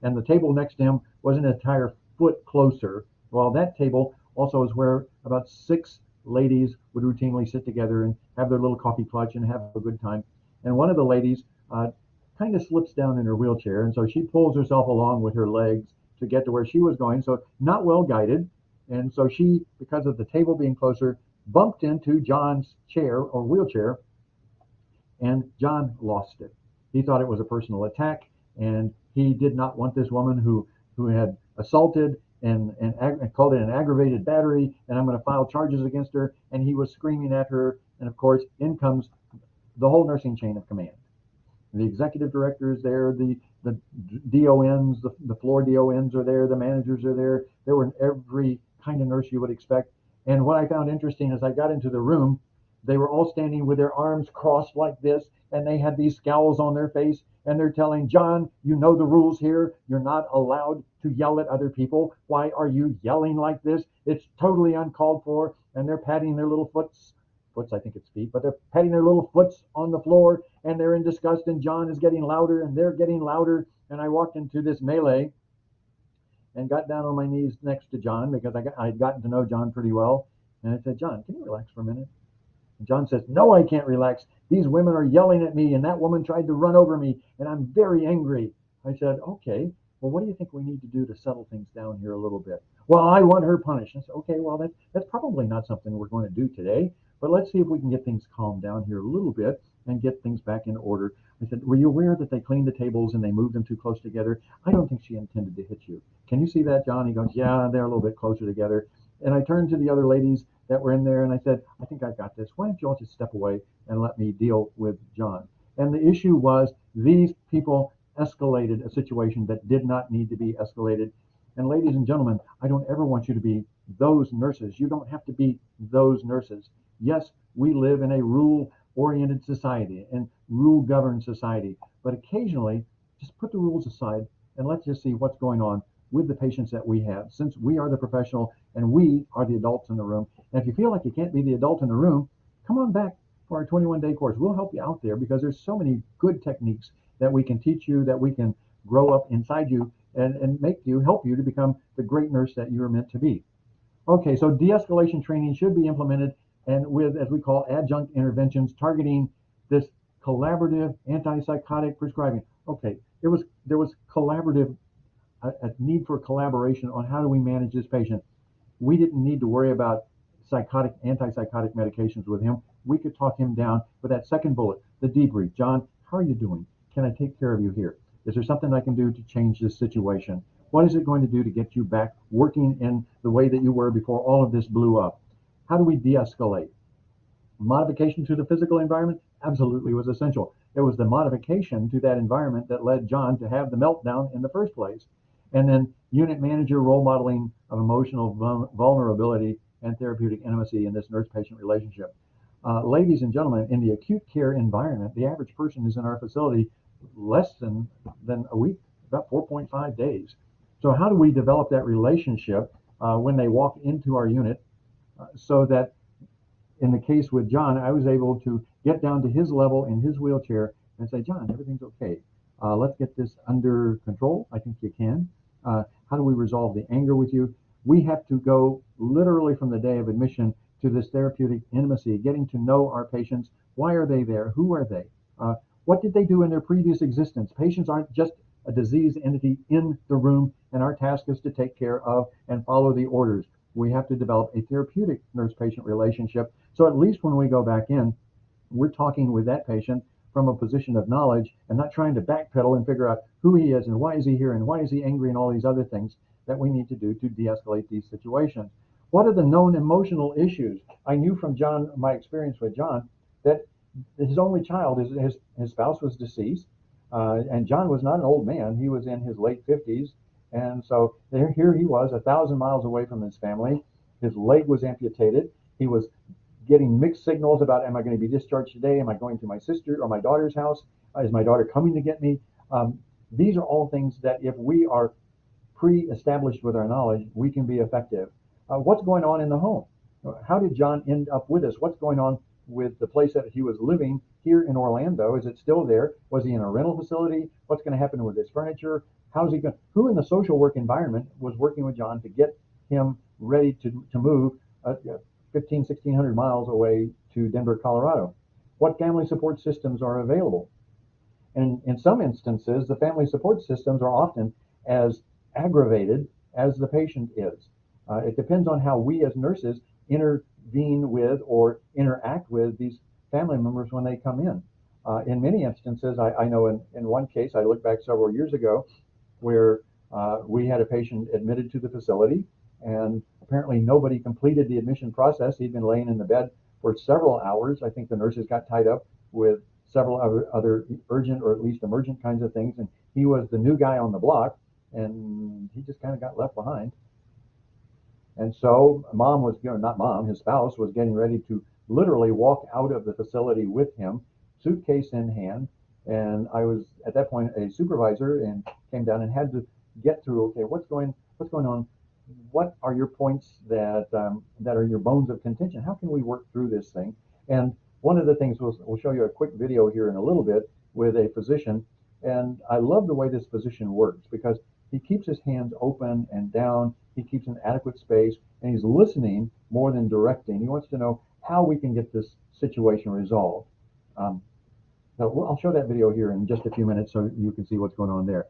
And the table next to him was an entire foot closer. Well, that table also is where about 6 ladies would routinely sit together and have their little coffee clutch and have a good time. And one of the ladies kind of slips down in her wheelchair, and so she pulls herself along with her legs to get to where she was going, so not well guided. And so she, because of the table being closer, bumped into John's chair or wheelchair, and John lost it. He thought it was a personal attack, and he did not want this woman who had assaulted and called it an aggravated battery, and I'm going to file charges against her. And he was screaming at her, and of course, in comes the whole nursing chain of command. The executive director is there, the DONs, the floor DONs are there, the managers are there. There were every kind of nurse you would expect. And what I found interesting as I got into the room, they were all standing with their arms crossed like this, and they had these scowls on their face, and they're telling John, you know the rules here. You're not allowed to yell at other people. Why are you yelling like this? It's totally uncalled for. And they're patting their little foots, I think it's feet, but they're patting their little foots on the floor, and they're in disgust, and John is getting louder, and they're getting louder. And I walked into this melee and got down on my knees next to John because I'd gotten to know John pretty well. And I said, John, can you relax for a minute? And John says, no, I can't relax. These women are yelling at me, and that woman tried to run over me, and I'm very angry. I said, okay, well, what do you think we need to do to settle things down here a little bit? Well, I want her punished. I said, okay, well, that's probably not something we're going to do today, but let's see if we can get things calmed down here a little bit and get things back in order. I said, were you aware that they cleaned the tables and they moved them too close together? I don't think she intended to hit you. Can you see that, John? He goes, yeah, they're a little bit closer together. And I turned to the other ladies that were in there and I said, I think I've got this. Why don't you all just step away and let me deal with John? And the issue was these people escalated a situation that did not need to be escalated. And ladies and gentlemen, I don't ever want you to be those nurses. You don't have to be those nurses. Yes, we live in a rule-oriented society and rule-governed society, but occasionally just put the rules aside and let's just see what's going on with the patients that we have, since we are the professional and we are the adults in the room. And if you feel like you can't be the adult in the room, come on back for our 21-day course. We'll help you out there because there's so many good techniques that we can teach you, that we can grow up inside you and help you to become the great nurse that you're meant to be. Okay, so de-escalation training should be implemented and with, as we call, adjunct interventions targeting this collaborative antipsychotic prescribing. Okay, there was collaborative, a need for collaboration on how do we manage this patient. We didn't need to worry about antipsychotic medications with him. We could talk him down with that second bullet, the debrief. John, how are you doing? Can I take care of you here? Is there something I can do to change this situation? What is it going to do to get you back working in the way that you were before all of this blew up? How do we de-escalate? Modification to the physical environment absolutely was essential. It was the modification to that environment that led John to have the meltdown in the first place. And then unit manager role modeling of emotional vulnerability and therapeutic intimacy in this nurse-patient relationship. Ladies and gentlemen, in the acute care environment, the average person is in our facility less than a week, about 4.5 days. So how do we develop that relationship when they walk into our unit so that in the case with John, I was able to get down to his level in his wheelchair and say, John, everything's okay. Let's get this under control. I think you can. How do we resolve the anger with you? We have to go literally from the day of admission to this therapeutic intimacy, getting to know our patients. Why are they there? Who are they? What did they do in their previous existence? Patients aren't just a disease entity in the room, and our task is to take care of and follow the orders. We have to develop a therapeutic nurse-patient relationship. So at least when we go back in, we're talking with that patient from a position of knowledge and not trying to backpedal and figure out who he is and why is he here and why is he angry and all these other things that we need to do to de-escalate these situations. What are the known emotional issues? I knew from John, my experience with John, that his only child, his spouse was deceased, and John was not an old man. He was in his late 50s, and so here he was 1,000 miles away from his family. His leg was amputated. He was getting mixed signals about, am I going to be discharged today? Am I going to my sister or my daughter's house? Is my daughter coming to get me? These are all things that if we are pre-established with our knowledge, we can be effective. What's going on in the home? How did John end up with us? What's going on with the place that he was living here in Orlando? Is it still there? Was he in a rental facility? What's going to happen with his furniture? How's he going? Who in the social work environment was working with John to get him ready to move 1,600 miles away to Denver, Colorado? What family support systems are available? And in some instances, the family support systems are often as aggravated as the patient is. It depends on how we as nurses intervene with or interact with these family members when they come in. In many instances, I know in one case, I look back several years ago, where we had a patient admitted to the facility, and apparently nobody completed the admission process. He'd been laying in the bed for several hours. I think the nurses got tied up with several other urgent or at least emergent kinds of things, and he was the new guy on the block, and he just kind of got left behind. And so mom was, not mom, his spouse was getting ready to literally walk out of the facility with him, suitcase in hand. And I was at that point a supervisor and came down and had to get through, okay, what's going on? What are your points that are your bones of contention? How can we work through this thing? And one of the things we'll show you a quick video here in a little bit with a physician. And I love the way this physician works because he keeps his hands open and down. He keeps an adequate space, and he's listening more than directing. He wants to know how we can get this situation resolved. Um, so I'll show that video here in just a few minutes so you can see what's going on there.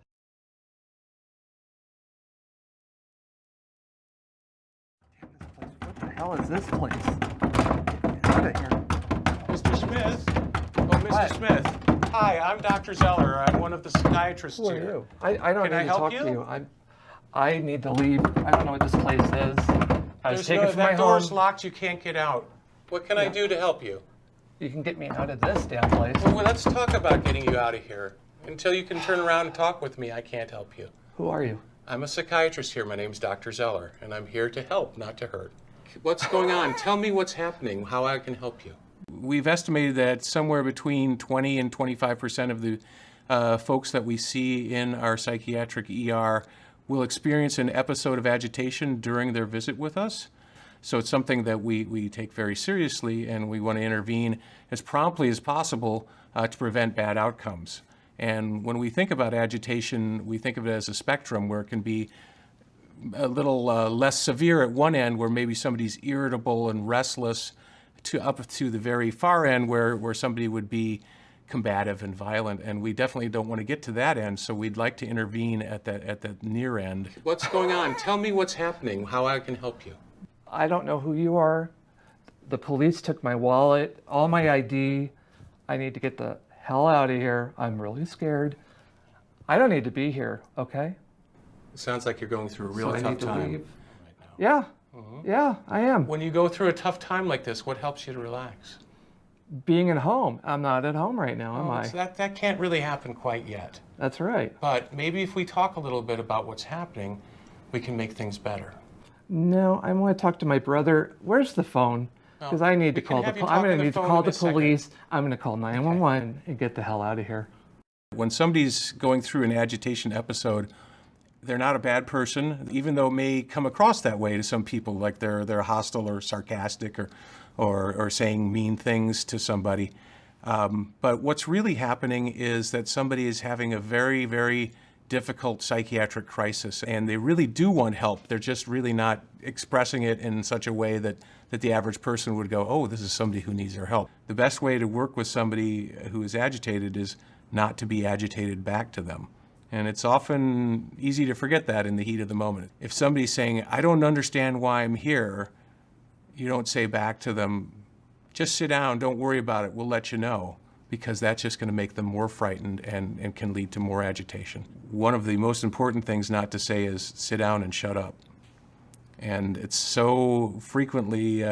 What the hell is this place? Get out of here. Mr. Smith? Oh, Mr. Smith. Hi, I'm Dr. Zeller. I'm one of the psychiatrists Who are here. you? I don't Can need I to help talk you? to you. I need to leave. I don't know what this place is. I was taken from my that door's home. locked. You can't get out. What can I do to help you? You can get me out of this damn place. Well, let's talk about getting you out of here. Until you can turn around and talk with me, I can't help you. Who are you? I'm a psychiatrist here. My name's Dr. Zeller, and I'm here to help, not to hurt. What's going on? Tell me what's happening, how I can help you. We've estimated that somewhere between 20 and 25% of the folks that we see in our psychiatric ER will experience an episode of agitation during their visit with us. So it's something that we take very seriously, and we want to intervene as promptly as possible to prevent bad outcomes. And when we think about agitation, we think of it as a spectrum where it can be a little less severe at one end, where maybe somebody's irritable and restless, to up to the very far end where somebody would be combative and violent. And we definitely don't want to get to that end, so we'd like to intervene at that near end. What's going on? Tell me what's happening, how I can help you. I don't know who you are. The police took my wallet, all my ID. I need to get the hell out of here. I'm really scared. I don't need to be here, okay? It sounds like you're going through a really I tough need to time. leave. Yeah, yeah, I am. When you go through a tough time like this, what helps you to relax? Being at home. I'm not at home right now, am I? So that can't really happen quite yet. That's right. But maybe if we talk a little bit about what's happening, we can make things better. No, I want to talk to my brother. Where's the phone? Because I need to we can call the have you police. talk I'm going on to the need to phone call in the a second. police. I'm going to call 911 and get the hell out of here. When somebody's going through an agitation episode, they're not a bad person, even though it may come across that way to some people, like they're hostile or sarcastic or saying mean things to somebody. But what's really happening is that somebody is having a very, very difficult psychiatric crisis, and they really do want help. They're just really not expressing it in such a way that the average person would go, oh, this is somebody who needs our help. The best way to work with somebody who is agitated is not to be agitated back to them. And it's often easy to forget that in the heat of the moment. If somebody's saying, I don't understand why I'm here, you don't say back to them, just sit down, don't worry about it, we'll let you know, because that's just going to make them more frightened and can lead to more agitation. One of the most important things not to say is sit down and shut up. And it's so frequently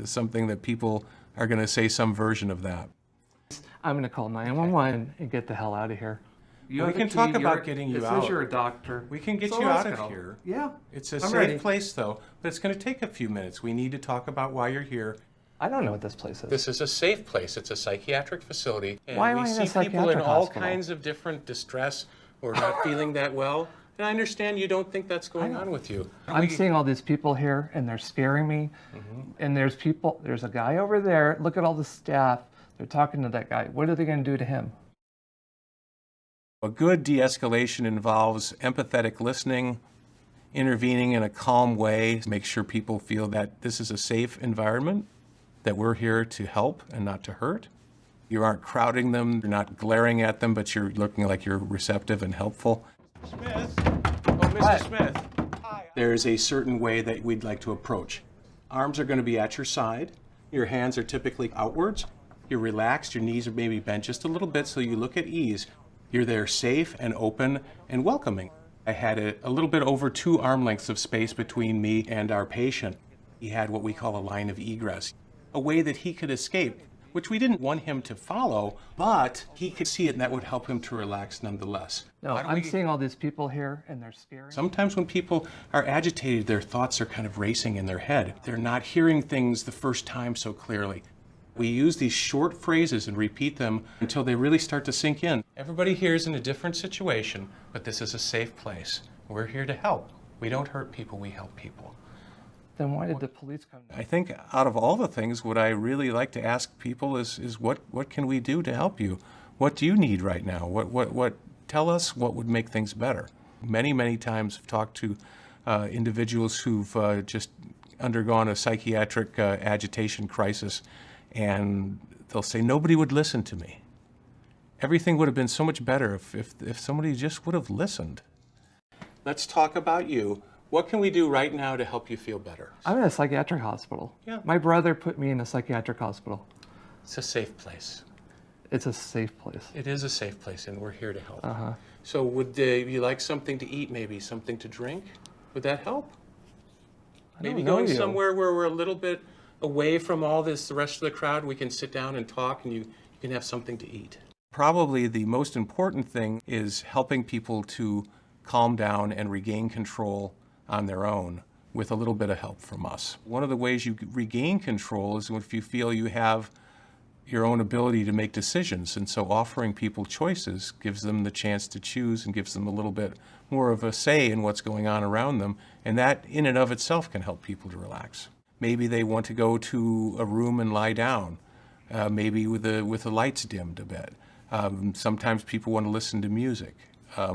something that people are going to say some version of that. I'm going to call 911 and get the hell out of here. We can talk about getting you It out. says you're a doctor. We can get So you out let's of go. here. Yeah. It's a I'm safe ready. place, though, but it's going to take a few minutes. We need to talk about why you're here. I don't know what this place is. This is a safe place. It's a psychiatric facility. And Why am we I in a see people in psychiatric all hospital? kinds of different distress or not feeling that well. And I understand you don't think that's going on with you. I'm seeing all these people here, and they're scaring me. And there's a guy over there. Look at all the staff. They're talking to that guy. What are they going to do to him? A good de-escalation involves empathetic listening, intervening in a calm way, make sure people feel that this is a safe environment, that we're here to help and not to hurt. You aren't crowding them, you're not glaring at them, but you're looking like you're receptive and helpful. Smith? Oh, Mr. Smith. Hi. There's a certain way that we'd like to approach. Arms are going to be at your side. Your hands are typically outwards. You're relaxed, your knees are maybe bent just a little bit so you look at ease. You're there safe and open and welcoming. I had a little bit over 2 arm lengths of space between me and our patient. He had what we call a line of egress, a way that he could escape, which we didn't want him to follow, but he could see it and that would help him to relax nonetheless. No, I'm seeing all these people here, and they're scaring me. Sometimes when people are agitated, their thoughts are kind of racing in their head. They're not hearing things the first time so clearly. We use these short phrases and repeat them until they really start to sink in. Everybody here is in a different situation, but this is a safe place. We're here to help. We don't hurt people, we help people. Then why did the police come? I think out of all the things, what I really like to ask people is what can we do to help you? What do you need right now? Tell us what would make things better. Many times I've talked to individuals who've just undergone a psychiatric agitation crisis, and they'll say, nobody would listen to me. Everything would have been so much better if somebody just would have listened. Let's talk about you. What can we do right now to help you feel better? I'm in a psychiatric hospital. Yeah. My brother put me in a psychiatric hospital. It's a safe place. It's a safe place. It is a safe place, and we're here to help. Uh-huh. So would you like something to eat, maybe something to drink? Would that help? Maybe going somewhere where we're a little bit away from all this, the rest of the crowd, we can sit down and talk, and you can have something to eat. Probably the most important thing is helping people to calm down and regain control on their own with a little bit of help from us. One of the ways you regain control is if you feel you have your own ability to make decisions, and so offering people choices gives them the chance to choose and gives them a little bit more of a say in what's going on around them, and that in and of itself can help people to relax. Maybe they want to go to a room and lie down, maybe with the lights dimmed a bit. Sometimes people want to listen to music.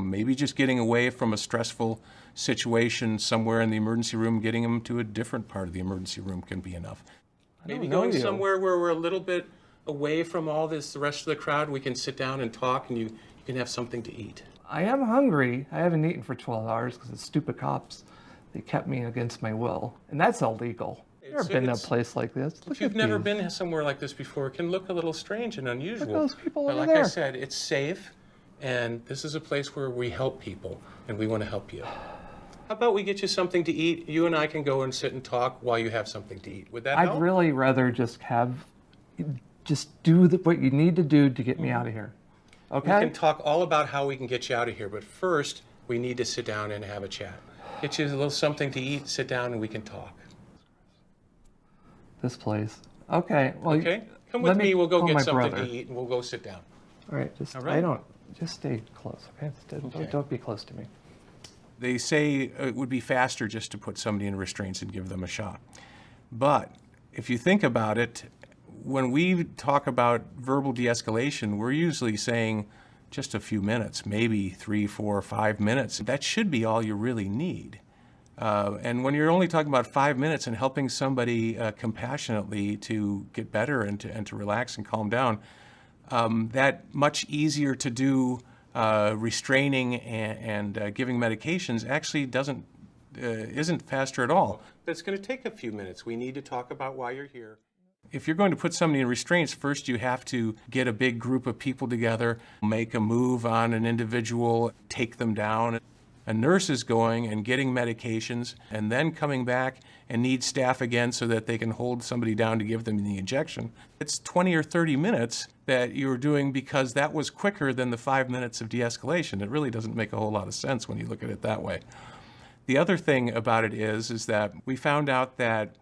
Maybe just getting away from a stressful situation somewhere in the emergency room, getting them to a different part of the emergency room can be enough. Maybe going somewhere where we're a little bit away from all this, the rest of the crowd, we can sit down and talk, and you can have something to eat. I am hungry. I haven't eaten for 12 hours because the stupid cops, they kept me against my will. And that's illegal. I've never been to a place like this. If you've never been somewhere like this before, it can look a little strange and unusual. Look at those people over But like there. I said, it's safe, and this is a place where we help people, and we want to help you. How about we get you something to eat? You and I can go and sit and talk while you have something to eat. Would that help? I'd really rather just do what you need to do to get me out of here. Okay? We can talk all about how we can get you out of here, but first, we need to sit down and have a chat. Get you a little something to eat, sit down, and we can talk. This place. Okay. Well, Okay? Come with me, we'll go get something brother. to eat, and we'll go sit down. All right. Just, All right. just stay close, okay? Don't be close to me. They say it would be faster just to put somebody in restraints and give them a shot. But if you think about it, when we talk about verbal de-escalation, we're usually saying just a few minutes, maybe 3, 4, 5 minutes. That should be all you really need. And when you're only talking about 5 minutes and helping somebody compassionately to get better and to relax and calm down, that much easier to do restraining and giving medications actually isn't faster at all. But it's going to take a few minutes. We need to talk about why you're here. If you're going to put somebody in restraints, first you have to get a big group of people together, make a move on an individual, take them down. A nurse is going and getting medications and then coming back and needs staff again so that they can hold somebody down to give them the injection. It's 20 or 30 minutes that you're doing because that was quicker than the 5 minutes of de-escalation. It really doesn't make a whole lot of sense when you look at it that way. The other thing about it is that we found out that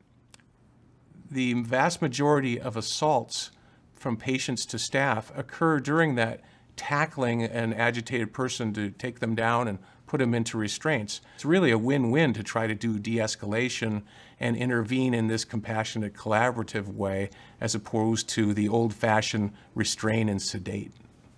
the vast majority of assaults from patients to staff occur during that tackling an agitated person to take them down and put them into restraints. It's really a win-win to try to do de-escalation and intervene in this compassionate, collaborative way as opposed to the old-fashioned restrain and sedate.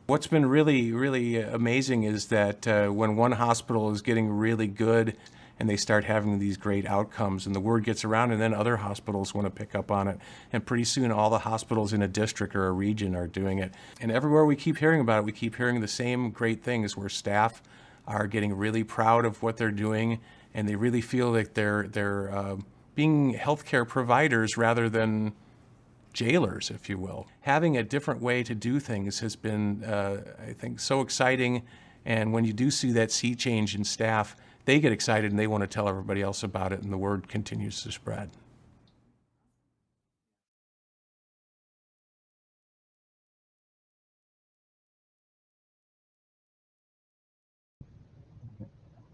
What's been really, really amazing is that when one hospital is getting really good and they start having these great outcomes and the word gets around, and then other hospitals want to pick up on it. And pretty soon all the hospitals in a district or a region are doing it. And everywhere we keep hearing about it, we keep hearing the same great things where staff are getting really proud of what they're doing and they really feel like they're being healthcare providers rather than jailers, if you will. Having a different way to do things has been, I think, so exciting. And when you do see that sea change in staff, they get excited and they want to tell everybody else about it, and the word continues to spread.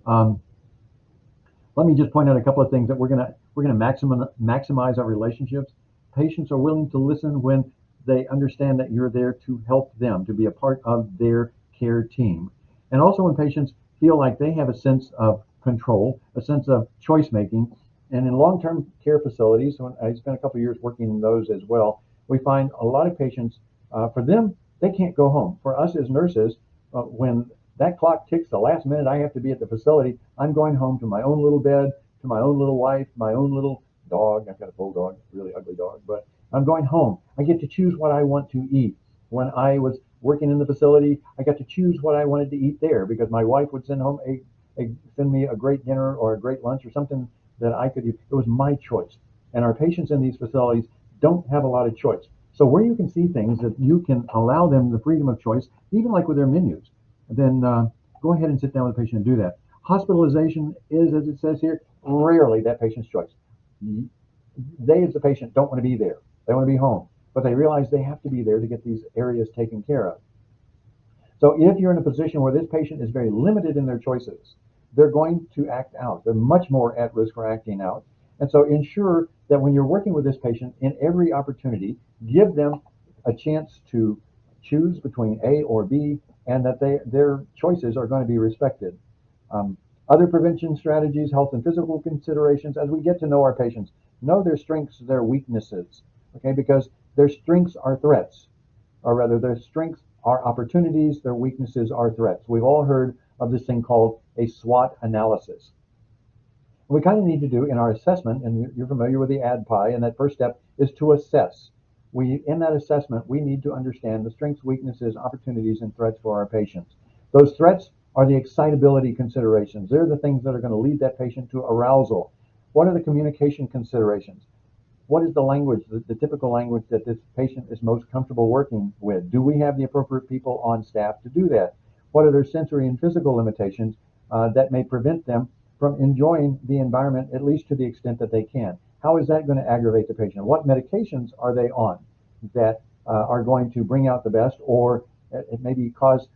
Let me just point out a couple of things that we're gonna maximize our relationships. Patients are willing to listen when they understand that you're there to help them, to be a part of their care team. And also when patients feel like they have a sense of control, a sense of choice making. And in long-term care facilities, when I spent a couple of years working in those as well, we find a lot of patients, for them, they can't go home. For us as nurses, when that clock ticks the last minute I have to be at the facility, I'm going home to my own little bed, to my own little wife, my own little dog. I've got a bulldog, really ugly dog, but I'm going home. I get to choose what I want to eat. When I was working in the facility, I got to choose what I wanted to eat there because my wife would send me a great dinner or a great lunch or something that I could eat. It was my choice. And our patients in these facilities don't have a lot of choice. So where you can see things that you can allow them the freedom of choice, even like with their menus, then go ahead and sit down with the patient and do that. Hospitalization is, as it says here, rarely that patient's choice. They, as the patient, don't want to be there. They want to be home, but they realize they have to be there to get these areas taken care of. So if you're in a position where this patient is very limited in their choices, they're going to act out. They're much more at risk for acting out. And so ensure that when you're working with this patient in every opportunity, give them a chance to choose between A or B and that their choices are going to be respected. Um, Other prevention strategies, health and physical considerations, as we get to know our patients, know their strengths, their weaknesses, okay, because their strengths are threats, or rather their strengths are opportunities, their weaknesses are threats. We've all heard of this thing called a SWOT analysis. We kind of need to do in our assessment, and you're familiar with the ADPI, and that first step is to assess. In that assessment, we need to understand the strengths, weaknesses, opportunities, and threats for our patients. Those threats are the excitability considerations. They're the things that are going to lead that patient to arousal. What are the communication considerations? What is the language, the typical language that this patient is most comfortable working with? Do we have the appropriate people on staff to do that? What are their sensory and physical limitations that may prevent them from enjoying the environment, at least to the extent that they can? How is that going to aggravate the patient? What medications are they on that are going to bring out the best, or it maybe cause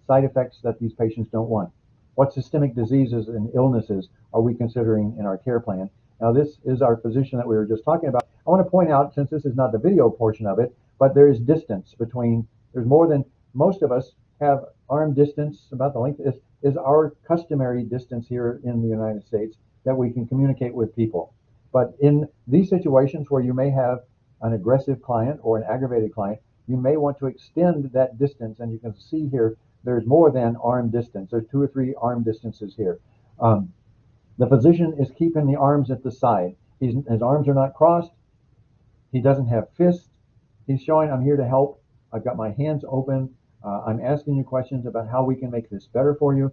side effects that these patients don't want? What systemic diseases and illnesses are we considering in our care plan? Now, this is our physician that we were just talking about. I want to point out, since this is not the video portion of it, but there is distance between, there's more than, most of us have arm distance, about the length is our customary distance here in the United States that we can communicate with people. But in these situations where you may have an aggressive client or an aggravated client, you may want to extend that distance, and you can see here there's more than arm distance. There's 2 or 3 arm distances here. The physician is keeping the arms at the side. His arms are not crossed. He doesn't have fists. He's showing, I'm here to help. I've got my hands open. I'm asking you questions about how we can make this better for you.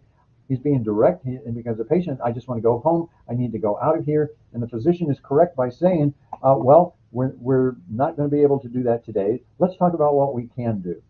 He's being direct, and because the patient, I just want to go home. I need to go out of here. And the physician is correct by saying, well, we're not going to be able to do that today. Let's talk about what we can do.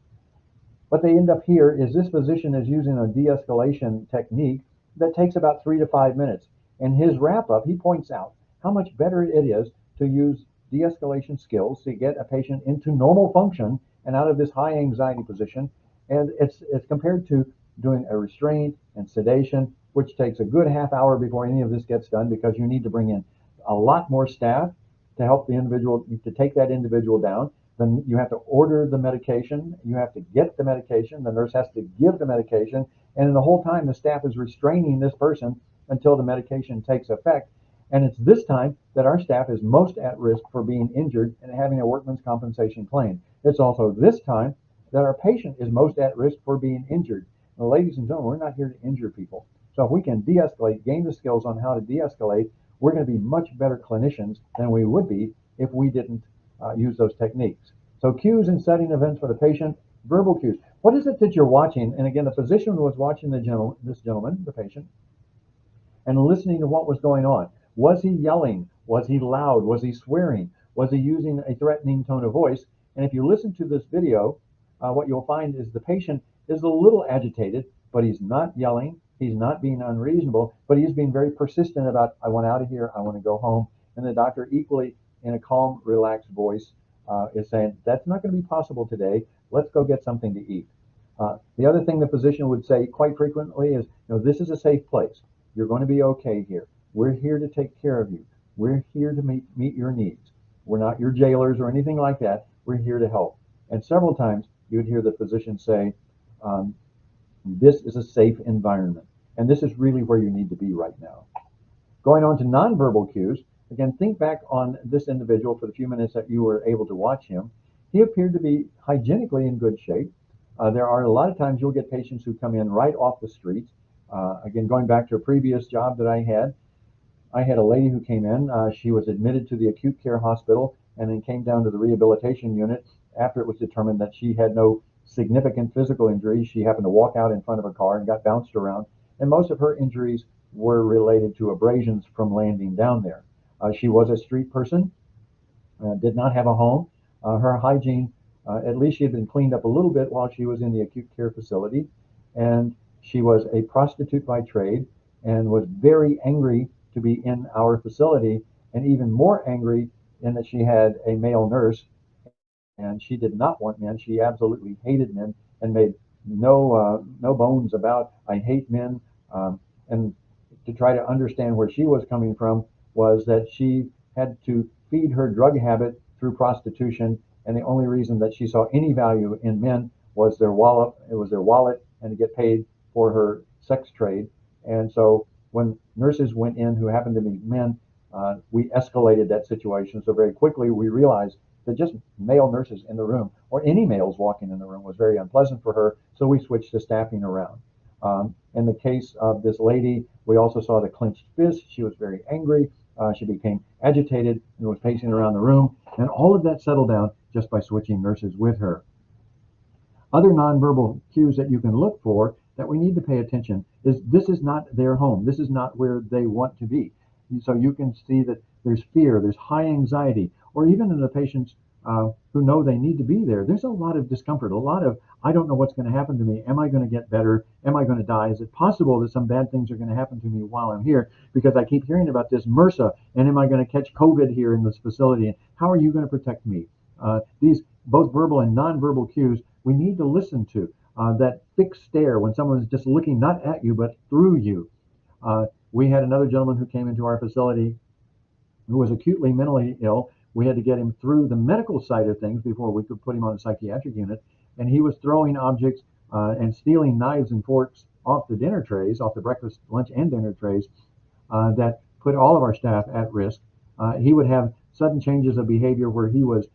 What they end up here is this physician is using a de-escalation technique that takes about 3 to 5 minutes. And his wrap up, he points out how much better it is to use de-escalation skills to get a patient into normal function and out of this high anxiety position. And it's compared to doing a restraint and sedation, which takes a good half hour before any of this gets done, because you need to bring in a lot more staff to help the individual, to take that individual down. Then you have to order the medication, you have to get the medication, the nurse has to give the medication, and the whole time the staff is restraining this person until the medication takes effect. And it's this time that our staff is most at risk for being injured and having a workman's compensation claim. It's also this time that our patient is most at risk for being injured. Now, ladies and gentlemen, we're not here to injure people. So if we can de-escalate, gain the skills on how to de-escalate, we're going to be much better clinicians than we would be if we didn't use those techniques. So cues and setting events for the patient, verbal cues. What is it that you're watching? And again, the physician was watching this gentleman, the patient, and listening to what was going on. Was he yelling? Was he loud? Was he swearing? Was he using a threatening tone of voice? And if you listen to this video, what you'll find is the patient is a little agitated, but he's not yelling. He's not being unreasonable, but he's being very persistent about, I want out of here. I want to go home. And the doctor, equally in a calm, relaxed voice, is saying, that's not going to be possible today. Let's go get something to eat. The other thing the physician would say quite frequently is, this is a safe place. You're going to be okay here. We're here to take care of you. We're here to meet your needs. We're not your jailers or anything like that. We're here to help. And several times you would hear the physician say, this is a safe environment. And this is really where you need to be right now. Going on to nonverbal cues, again, think back on this individual for the few minutes that you were able to watch him. He appeared to be hygienically in good shape. There are a lot of times you'll get patients who come in right off the street. Again, going back to a previous job that I had a lady who came in. She was admitted to the acute care hospital, and then came down to the rehabilitation unit after it was determined that she had no significant physical injuries. She happened to walk out in front of a car and got bounced around, and most of her injuries were related to abrasions from landing down there. She was a street person, did not have a home. Her hygiene, at least she had been cleaned up a little bit while she was in the acute care facility, and she was a prostitute by trade and was very angry to be in our facility, and even more angry in that she had a male nurse, and she did not want men. She absolutely hated men and made no bones about I hate men. And to try to understand where she was coming from was that she had to feed her drug habit through prostitution, and the only reason that she saw any value in men was their wallet. It was their wallet, and to get paid for her sex trade. And so when nurses went in who happened to be men, we escalated that situation. So very quickly we realized that just male nurses in the room or any males walking in the room was very unpleasant for her. So we switched the staffing around. In the case of this lady, we also saw the clenched fist. She was very angry. She became agitated and was pacing around the room. And all of that settled down just by switching nurses with her. Other nonverbal cues that you can look for that we need to pay attention is this is not their home. This is not where they want to be. So you can see that there's fear, there's high anxiety, or even in the patients who know they need to be there, there's a lot of discomfort, a lot of, I don't know what's going to happen to me. Am I going to get better? Am I going to die? Is it possible that some bad things are going to happen to me while I'm here? Because I keep hearing about this MRSA, and am I going to catch COVID here in this facility? And how are you going to protect me? These both verbal and nonverbal cues we need to listen to. That fixed stare when someone is just looking not at you but through you. We had another gentleman who came into our facility who was acutely mentally ill. We had to get him through the medical side of things before we could put him on the psychiatric unit. And he was throwing objects and stealing knives and forks off the dinner trays, off the breakfast, lunch, and dinner trays that put all of our staff at risk. He would have sudden changes of behavior where he was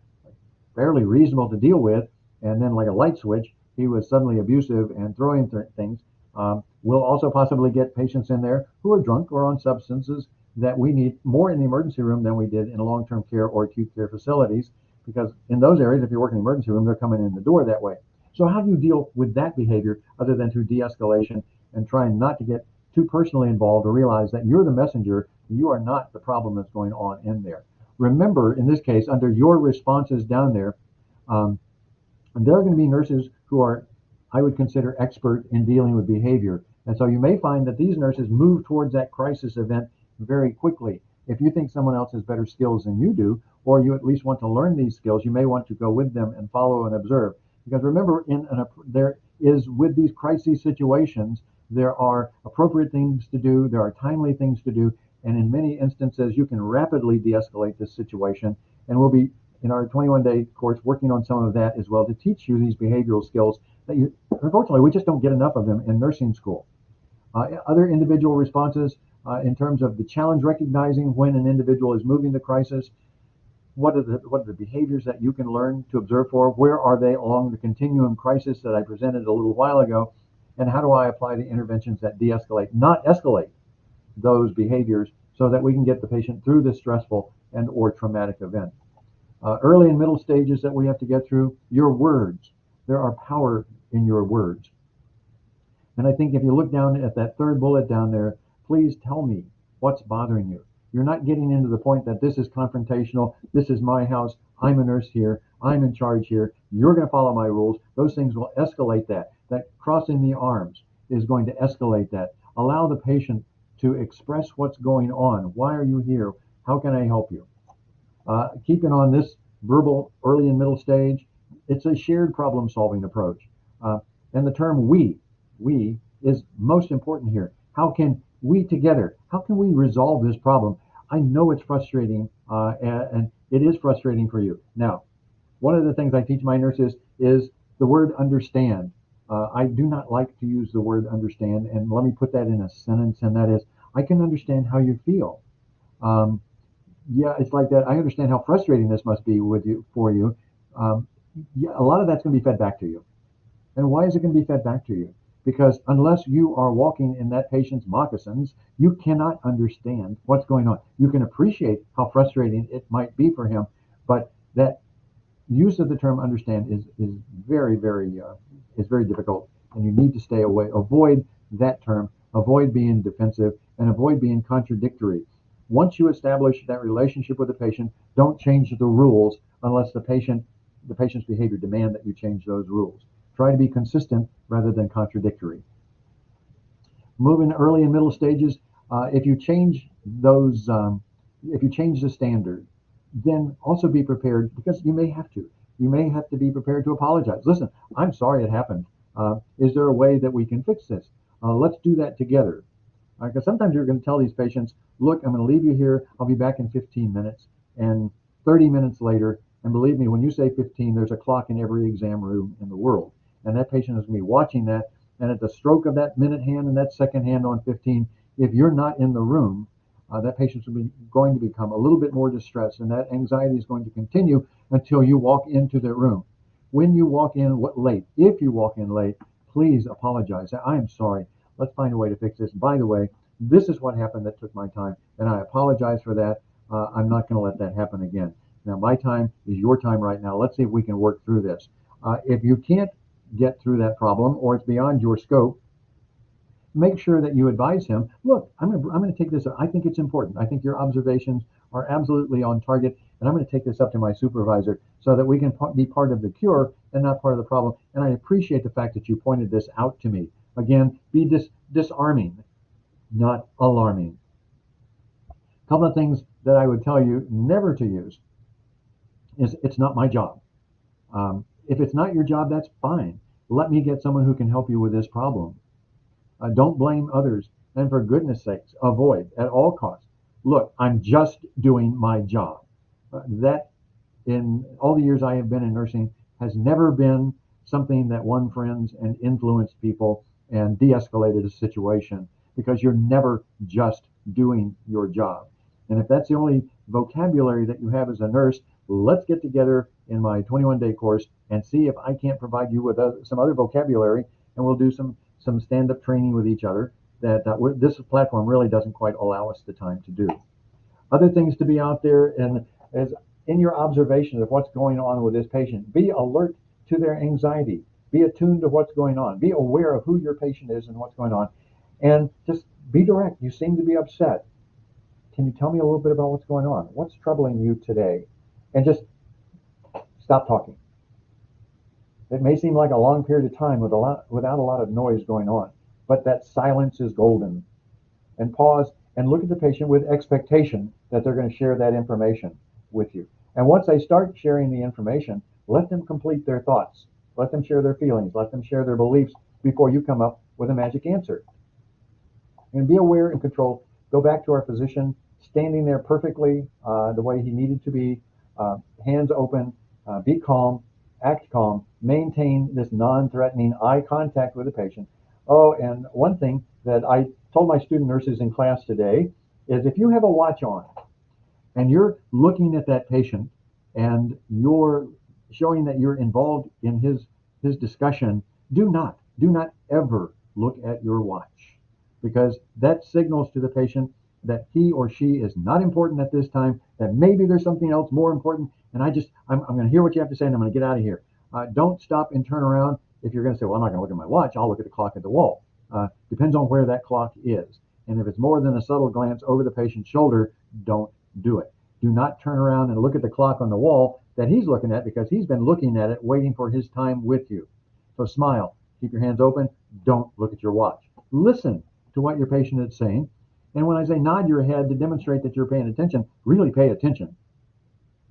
fairly reasonable to deal with, and then like a light switch, he was suddenly abusive and throwing things. We'll also possibly get patients in there who are drunk or on substances that we need more in the emergency room than we did in long-term care or acute care facilities, because in those areas, if you work in the emergency room, they're coming in the door that way. So how do you deal with that behavior other than through de-escalation and trying not to get too personally involved or realize that you're the messenger, you are not the problem that's going on in there. Remember, in this case, under your responses down there, there are going to be nurses who are, I would consider, expert in dealing with behavior. And so you may find that these nurses move towards that crisis event very quickly. If you think someone else has better skills than you do, or you at least want to learn these skills, you may want to go with them and follow and observe. Because remember, there is, with these crisis situations, there are appropriate things to do, there are timely things to do, and in many instances, you can rapidly de-escalate this situation. And we'll be, in our 21-day course, working on some of that as well to teach you these behavioral skills that you, unfortunately, we just don't get enough of them in nursing school. Other individual responses in terms of the challenge, recognizing when an individual is moving to crisis. What are the behaviors that you can learn to observe for? Where are they along the continuum crisis that I presented a little while ago? And how do I apply the interventions that de-escalate, not escalate those behaviors, so that we can get the patient through this stressful and or traumatic event? Early and middle stages that we have to get through, your words. There are power in your words. And I think if you look down at that third bullet down there, please tell me what's bothering you. You're not getting into the point that this is confrontational, this is my house, I'm a nurse here, I'm in charge here, you're going to follow my rules. Those things will escalate that. That crossing the arms is going to escalate that. Allow the patient to express what's going on. Why are you here? How can I help you? Keeping on this verbal early and middle stage, it's a shared problem solving approach. And the term we is most important here. How can we together, how can we resolve this problem? I know it's frustrating, and it is frustrating for you. Now, one of the things I teach my nurses is the word understand. I do not like to use the word understand, and let me put that in a sentence, and that is, I can understand how you feel. Yeah, it's like that. I understand how frustrating this must be for you. Yeah, a lot of that's going to be fed back to you. And why is it going to be fed back to you? Because unless you are walking in that patient's moccasins, you cannot understand what's going on. You can appreciate how frustrating it might be for him, but That use of the term understand is very, is very difficult, and you need to stay away. Avoid that term. Avoid being defensive, and avoid being contradictory. Once you establish that relationship with the patient, don't change the rules unless the patient's behavior demand that you change those rules. Try to be consistent rather than contradictory. Moving early and middle stages, if you change those, if you change the standard, then also be prepared, because you may have to. You may have to be prepared to apologize. Listen, I'm sorry it happened. Is there a way that we can fix this? Let's do that together. Because sometimes you're going to tell these patients, look, I'm going to leave you here. I'll be back in 15 minutes. And 30 minutes later, and believe me, when you say 15, there's a clock in every exam room in the world. And that patient is going to be watching that. And at the stroke of that minute hand and that second hand on 15, if you're not in the room, that patient's going to become a little bit more distressed, and that anxiety is going to continue until you walk into their room. When you walk in late, if you walk in late, please apologize. I'm sorry. Let's find a way to fix this. By the way, this is what happened that took my time, and I apologize for that. I'm not going to let that happen again. Now, my time is your time right now. Let's see if we can work through this. If you can't get through that problem, or it's beyond your scope, make sure that you advise him, look, I'm going to take this. I think it's important. I think your observations are absolutely on target, and I'm going to take this up to my supervisor so that we can be part of the cure and not part of the problem. And I appreciate the fact that you pointed this out to me. Again, be disarming, not alarming. A couple of things that I would tell you never to use is, it's not my job. If it's not your job, that's fine. Let me get someone who can help you with this problem. Don't blame others, and for goodness sakes, avoid at all costs. Look, I'm just doing my job. That, in all the years I have been in nursing, has never been something that won friends and influenced people and de-escalated a situation, because you're never just doing your job. And if that's the only vocabulary that you have as a nurse, let's get together in my 21-day course and see if I can't provide you with some other vocabulary, and we'll do some stand-up training with each other that this platform really doesn't quite allow us the time to do. Other things to be out there, and as in your observation of what's going on with this patient, be alert to their anxiety, be attuned to what's going on, be aware of who your patient is and what's going on, and just be direct. You seem to be upset. Can you tell me a little bit about what's going on? What's troubling you today? And just stop talking. It may seem like a long period of time without a lot of noise going on, but that silence is golden. And pause and look at the patient with expectation that they're going to share that information with you. And once they start sharing the information, let them complete their thoughts. Let them share their feelings. Let them share their beliefs before you come up with a magic answer. And be aware and control. Go back to our physician standing there perfectly the way he needed to be, hands open, be calm, act calm, maintain this non-threatening eye contact with the patient. Oh, and one thing that I told my student nurses in class today is, if you have a watch on and you're looking at that patient and you're showing that you're involved in his discussion, do not ever look at your watch, because that signals to the patient that he or she is not important at this time, that maybe there's something else more important, and I'm going to hear what you have to say, and I'm going to get out of here. Don't stop and turn around. If you're going to say, well, I'm not going to look at my watch, I'll look at the clock at the wall. Depends on where that clock is. And if it's more than a subtle glance over the patient's shoulder, don't do it. Do not turn around and look at the clock on the wall that he's looking at, because he's been looking at it, waiting for his time with you. So smile, keep your hands open, don't look at your watch. Listen to what your patient is saying. And when I say nod your head to demonstrate that you're paying attention, really pay attention.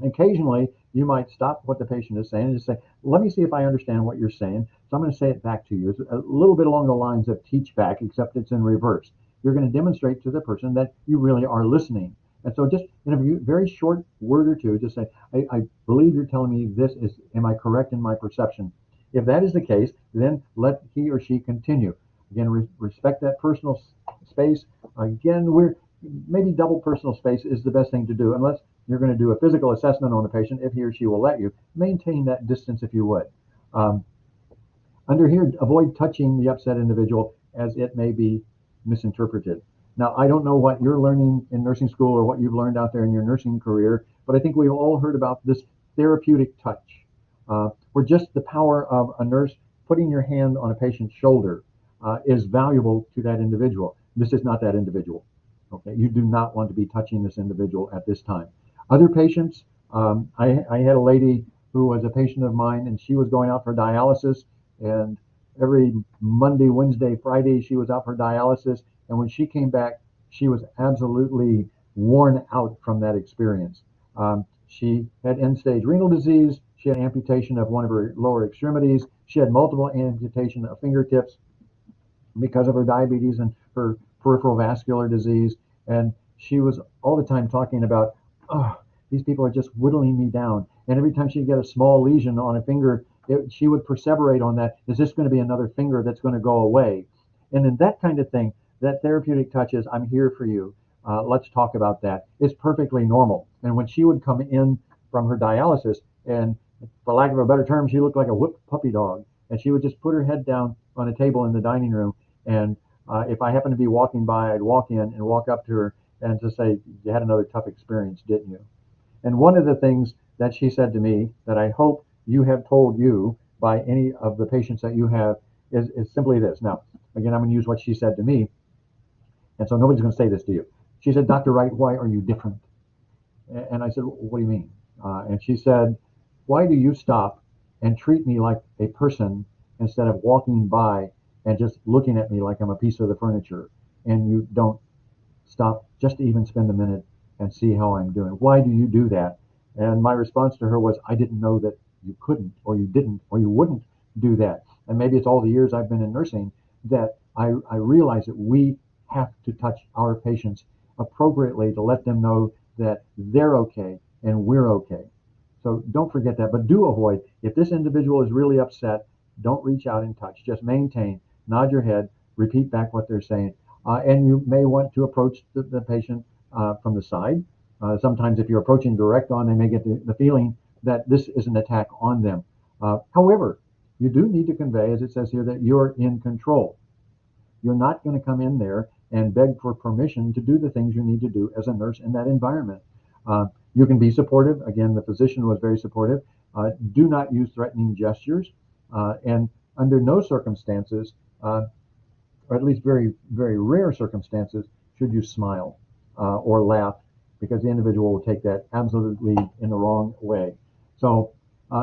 Occasionally, you might stop what the patient is saying and just say, let me see if I understand what you're saying. So I'm going to say it back to you. It's a little bit along the lines of teach back, except it's in reverse. You're going to demonstrate to the person that you really are listening. And so just in a very short word or two, just say, I believe you're telling me this. Am I correct in my perception? If that is the case, then let he or she continue. Again, respect that personal space. Again, maybe double personal space is the best thing to do, unless you're going to do a physical assessment on the patient. If he or she will let you, maintain that distance if you would. Under here, avoid touching the upset individual, as it may be misinterpreted. Now, I don't know what you're learning in nursing school or what you've learned out there in your nursing career, but I think we've all heard about this therapeutic touch, where just the power of a nurse putting your hand on a patient's shoulder is valuable to that individual. This is not that individual. Okay, you do not want to be touching this individual at this time. Other patients, I had a lady who was a patient of mine, and she was going out for dialysis, and every Monday, Wednesday, Friday, she was out for dialysis, and when she came back, she was absolutely worn out from that experience. She had end-stage renal disease. She had amputation of one of her lower extremities. She had multiple amputation of fingertips because of her diabetes and her peripheral vascular disease. And she was all the time talking about, oh, these people are just whittling me down. And every time she'd get a small lesion on a finger, she would perseverate on that. Is this going to be another finger that's going to go away? And in that kind of thing, that therapeutic touch is, I'm here for you. Let's talk about that. It's perfectly normal. And when she would come in from her dialysis, and for lack of a better term, she looked like a whipped puppy dog. And she would just put her head down on a table in the dining room. And if I happened to be walking by, I'd walk in and walk up to her and just say, you had another tough experience, didn't you? And one of the things that she said to me that I hope you have told you by any of the patients that you have is simply this. Now, again, I'm going to use what she said to me. And so nobody's going to say this to you. She said, Dr. Wright, why are you different? And I said, what do you mean? And she said, why do you stop and treat me like a person instead of walking by and just looking at me like I'm a piece of the furniture? And you don't stop just to even spend a minute and see how I'm doing. Why do you do that? And my response to her was, I didn't know that you couldn't, or you didn't, or you wouldn't do that. And maybe it's all the years I've been in nursing that I realize that we have to touch our patients appropriately to let them know that they're okay and we're okay. So don't forget that, but do avoid, if this individual is really upset, don't reach out and touch. Just maintain, nod your head, repeat back what they're saying. And you may want to approach the patient from the side. Sometimes if you're approaching direct on, they may get the feeling that this is an attack on them. However, you do need to convey, as it says here, that you're in control. You're not going to come in there and beg for permission to do the things you need to do as a nurse in that environment. You can be supportive. Again, the physician was very supportive. Do not use threatening gestures. And under no circumstances, or at least very, very rare circumstances, should you smile or laugh, because the individual will take that absolutely in the wrong way. So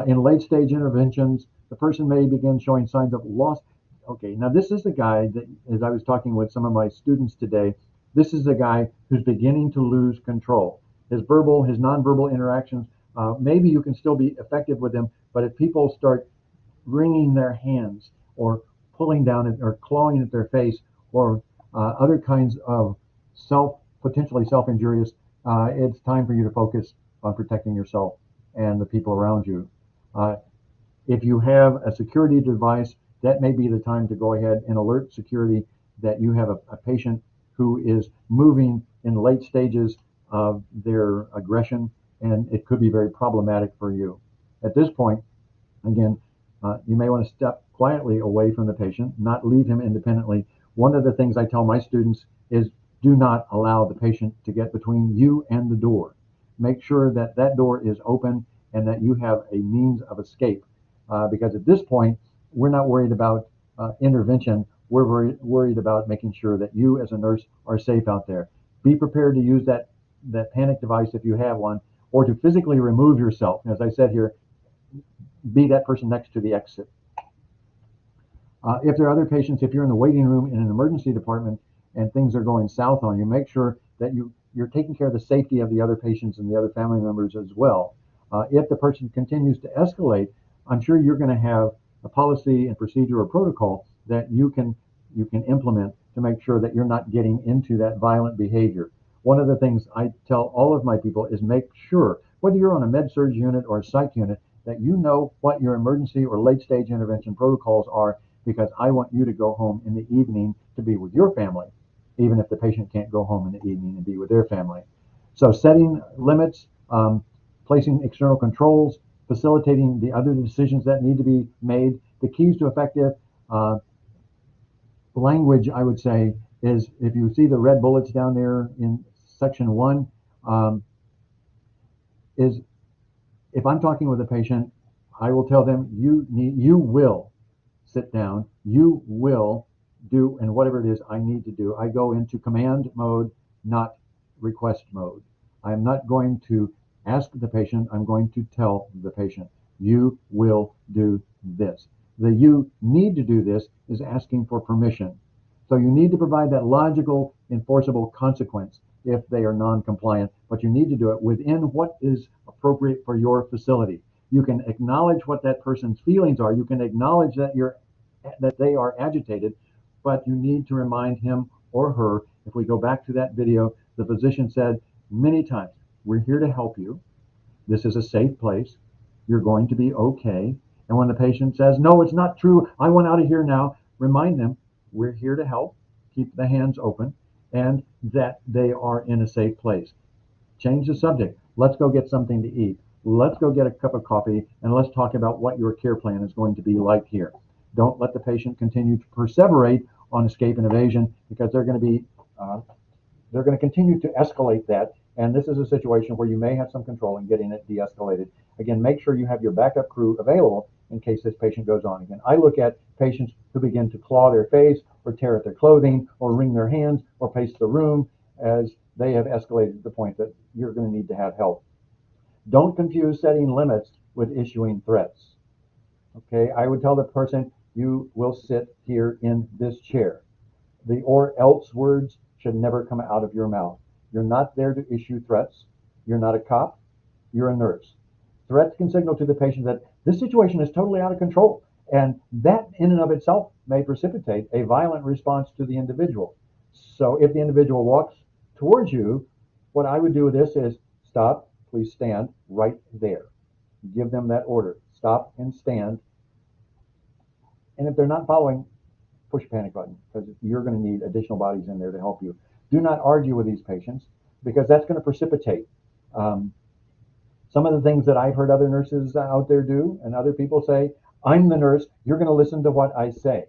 in late stage interventions, the person may begin showing signs of loss. Okay, now this is the guy that, as I was talking with some of my students today, this is a guy who's beginning to lose control. His verbal, his nonverbal interactions, maybe you can still be effective with them, but if people start wringing their hands or pulling down it or clawing at their face or other kinds of potentially self-injurious, it's time for you to focus on protecting yourself and the people around you. If you have a security device, that may be the time to go ahead and alert security that you have a patient who is moving in late stages of their aggression, and it could be very problematic for you. At this point, again, you may want to step quietly away from the patient, not leave him independently. One of the things I tell my students is do not allow the patient to get between you and the door. Make sure that that door is open and that you have a means of escape. Because at this point, we're not worried about intervention. We're worried about making sure that you as a nurse are safe out there. Be prepared to use that panic device if you have one, or to physically remove yourself. As I said here, be that person next to the exit. If there are other patients, if you're in the waiting room in an emergency department and things are going south on you, make sure that you're taking care of the safety of the other patients and the other family members as well. If the person continues to escalate, I'm sure you're going to have a policy and procedure or protocol that you can implement to make sure that you're not getting into that violent behavior. One of the things I tell all of my people is make sure, whether you're on a med-surg unit or a psych unit, that you know what your emergency or late stage intervention protocols are, because I want you to go home in the evening to be with your family, even if the patient can't go home in the evening and be with their family. So setting limits, placing external controls, facilitating the other decisions that need to be made. The keys to effective language, I would say, is, if you see the red bullets down there in section 1, is If I'm talking with a patient, I will tell them, you will sit down, you will do, and whatever it is I need to do. I go into command mode, not request mode. I'm not going to ask the patient, I'm going to tell the patient, you will do this. The you need to do this is asking for permission. So you need to provide that logical, enforceable consequence if they are non-compliant, but you need to do it within what is appropriate for your facility. You can acknowledge what that person's feelings are. You can acknowledge that they are agitated, but you need to remind him or her. If we go back to that video, the physician said many times, we're here to help you. This is a safe place. You're going to be okay. And when the patient says, no, it's not true, I want out of here now, remind them, we're here to help. Keep the hands open, and that they are in a safe place. Change the subject. Let's go get something to eat. Let's go get a cup of coffee, and let's talk about what your care plan is going to be like here. Don't let the patient continue to perseverate on escape and evasion, because they're going to continue to escalate that. And this is a situation where you may have some control in getting it de-escalated. Again, make sure you have your backup crew available in case this patient goes on again. I look at patients who begin to claw their face or tear at their clothing or wring their hands or pace the room as they have escalated to the point that you're going to need to have help. Don't confuse setting limits with issuing threats. Okay, I would tell the person, you will sit here in this chair. The or else words should never come out of your mouth. You're not there to issue threats. You're not a cop. You're a nurse. Threats can signal to the patient that this situation is totally out of control, and that in and of itself may precipitate a violent response to the individual. So if the individual walks towards you, what I would do with this is stop, please stand right there. Give them that order. Stop and stand. And if they're not following, push the panic button, because you're going to need additional bodies in there to help you. Do not argue with these patients, because that's going to precipitate. Some of the things that I've heard other nurses out there do, and other people say, I'm the nurse, you're going to listen to what I say.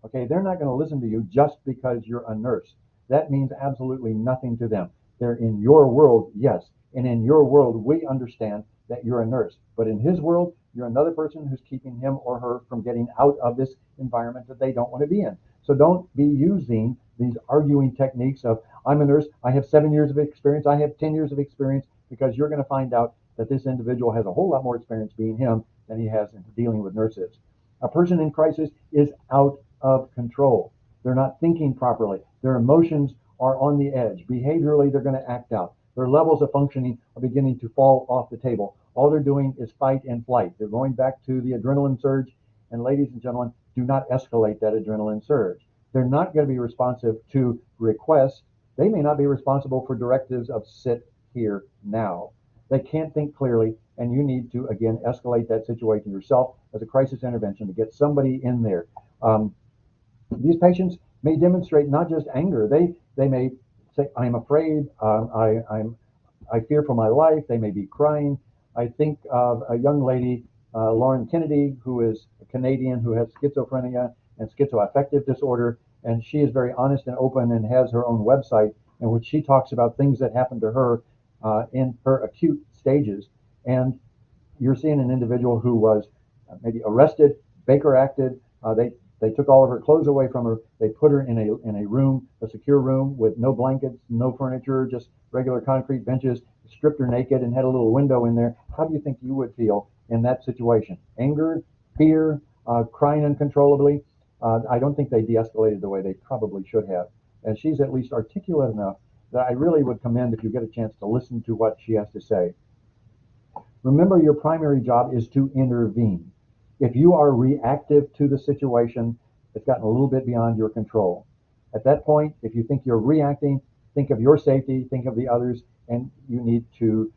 Okay, they're not going to listen to you just because you're a nurse. That means absolutely nothing to them. They're in your world, yes, and in your world, we understand that you're a nurse. But in his world, you're another person who's keeping him or her from getting out of this environment that they don't want to be in. So don't be using these arguing techniques of, I'm a nurse, I have 7 years of experience, I have 10 years of experience, because you're going to find out that this individual has a whole lot more experience being him than he has in dealing with nurses. A person in crisis is out of control. They're not thinking properly. Their emotions are on the edge. Behaviorally, they're going to act out. Their levels of functioning are beginning to fall off the table. All they're doing is fight and flight. They're going back to the adrenaline surge. And ladies and gentlemen, do not escalate that adrenaline surge. They're not going to be responsive to requests. They may not be responsible for directives of sit here now. They can't think clearly, and you need to, again, escalate that situation yourself as a crisis intervention to get somebody in there. These patients may demonstrate not just anger. They may say, I'm afraid, I fear for my life. They may be crying. I think of a young lady, Lauren Kennedy, who is a Canadian who has schizophrenia and schizoaffective disorder, and she is very honest and open and has her own website in which she talks about things that happened to her in her acute stages. And you're seeing an individual who was maybe arrested, Baker acted. They took all of her clothes away from her. They put her in a room, a secure room with no blankets, no furniture, just regular concrete benches, stripped her naked and had a little window in there. How do you think you would feel in that situation? Anger, fear, crying uncontrollably? I don't think they de-escalated the way they probably should have. And she's at least articulate enough that I really would commend if you get a chance to listen to what she has to say. Remember, your primary job is to intervene. If you are reactive to the situation, it's gotten a little bit beyond your control. At that point, if you think you're reacting, think of your safety, think of the others, and you need to,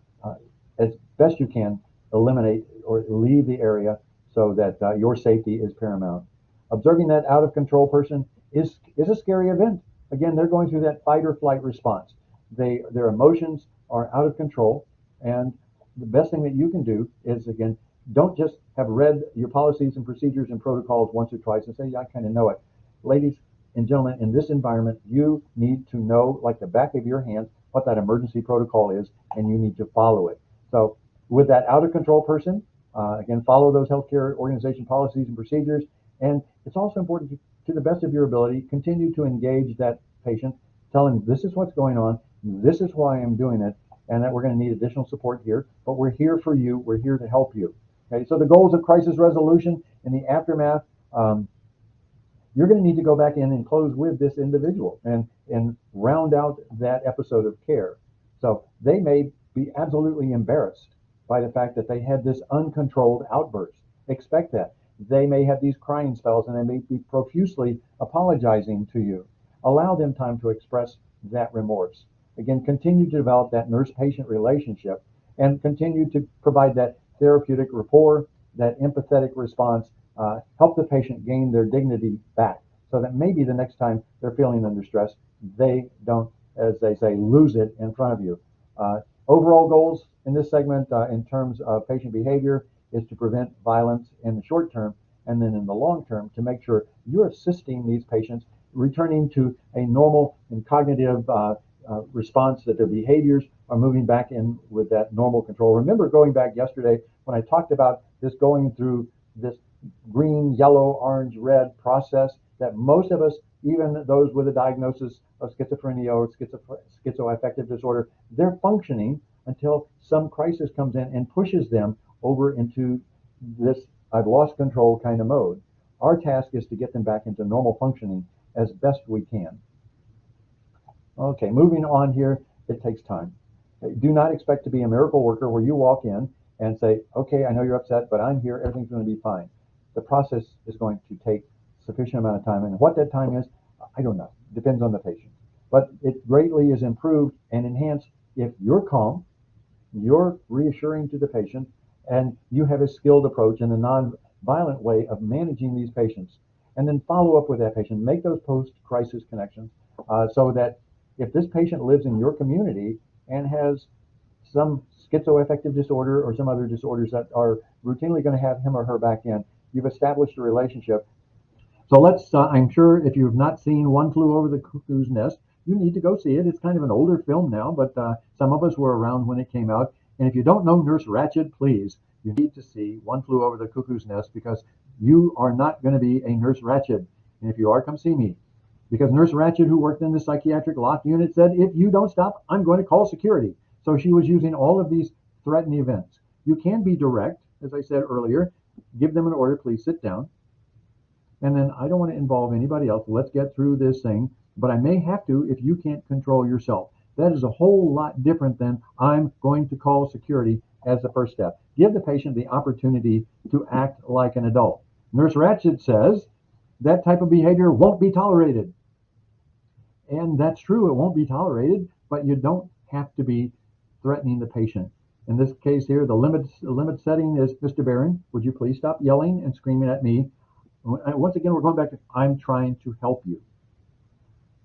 as best you can, eliminate or leave the area so that your safety is paramount. Observing that out of control person is a scary event. Again, they're going through that fight or flight response. Their emotions are out of control, and the best thing that you can do is, again, don't just have read your policies and procedures and protocols once or twice and say, yeah, I kind of know it. Ladies and gentlemen, in this environment, you need to know, like the back of your hand, what that emergency protocol is, and you need to follow it. So With that out of control person, again, follow those healthcare organization policies and procedures. And it's also important to the best of your ability, continue to engage that patient, tell him this is what's going on, this is why I'm doing it, and that we're going to need additional support here, but we're here for you, we're here to help you. Okay, so the goals of crisis resolution in the aftermath, you're going to need to go back in and close with this individual and round out that episode of care. So they may be absolutely embarrassed by the fact that they had this uncontrolled outburst. Expect that. They may have these crying spells and they may be profusely apologizing to you. Allow them time to express that remorse. Again, continue to develop that nurse-patient relationship and continue to provide that therapeutic rapport, that empathetic response, help the patient gain their dignity back so that maybe the next time they're feeling under stress, they don't, as they say, lose it in front of you. Overall goals in this segment in terms of patient behavior is to prevent violence in the short term, and then in the long term to make sure you're assisting these patients returning to a normal and cognitive response, that their behaviors are moving back in with that normal control. Remember going back yesterday when I talked about this going through this green, yellow, orange, red process that most of us, even those with a diagnosis of schizophrenia or schizoaffective disorder, they're functioning until some crisis comes in and pushes them over into this I've lost control kind of mode. Our task is to get them back into normal functioning as best we can. Okay, moving on here, it takes time. Do not expect to be a miracle worker where you walk in and say, okay, I know you're upset, but I'm here, everything's going to be fine. The process is going to take sufficient amount of time, and what that time is, I don't know. Depends on the patient. But it greatly is improved and enhanced if you're calm, you're reassuring to the patient, and you have a skilled approach and a non-violent way of managing these patients. And then follow up with that patient, make those post-crisis connections so that if this patient lives in your community and has some schizoaffective disorder or some other disorders that are routinely going to have him or her back in, you've established a relationship. So let's, I'm sure if you've not seen One Flew Over the Cuckoo's Nest, you need to go see it. It's kind of an older film now, but some of us were around when it came out. And if you don't know Nurse Ratched, please, you need to see One Flew Over the Cuckoo's Nest because you are not going to be a Nurse Ratched. And if you are, come see me. Because Nurse Ratched, who worked in the psychiatric lock unit, said, if you don't stop, I'm going to call security. So she was using all of these threatening events. You can be direct, as I said earlier, give them an order, please sit down. And then I don't want to involve anybody else. Let's get through this thing. But I may have to if you can't control yourself. That is a whole lot different than I'm going to call security as the first step. Give the patient the opportunity to act like an adult. Nurse Ratched says that type of behavior won't be tolerated. And that's true, it won't be tolerated, but you don't have to be threatening the patient. In this case here, the limit setting is, Mr. Barron, would you please stop yelling and screaming at me? Once again, we're going back to, I'm trying to help you.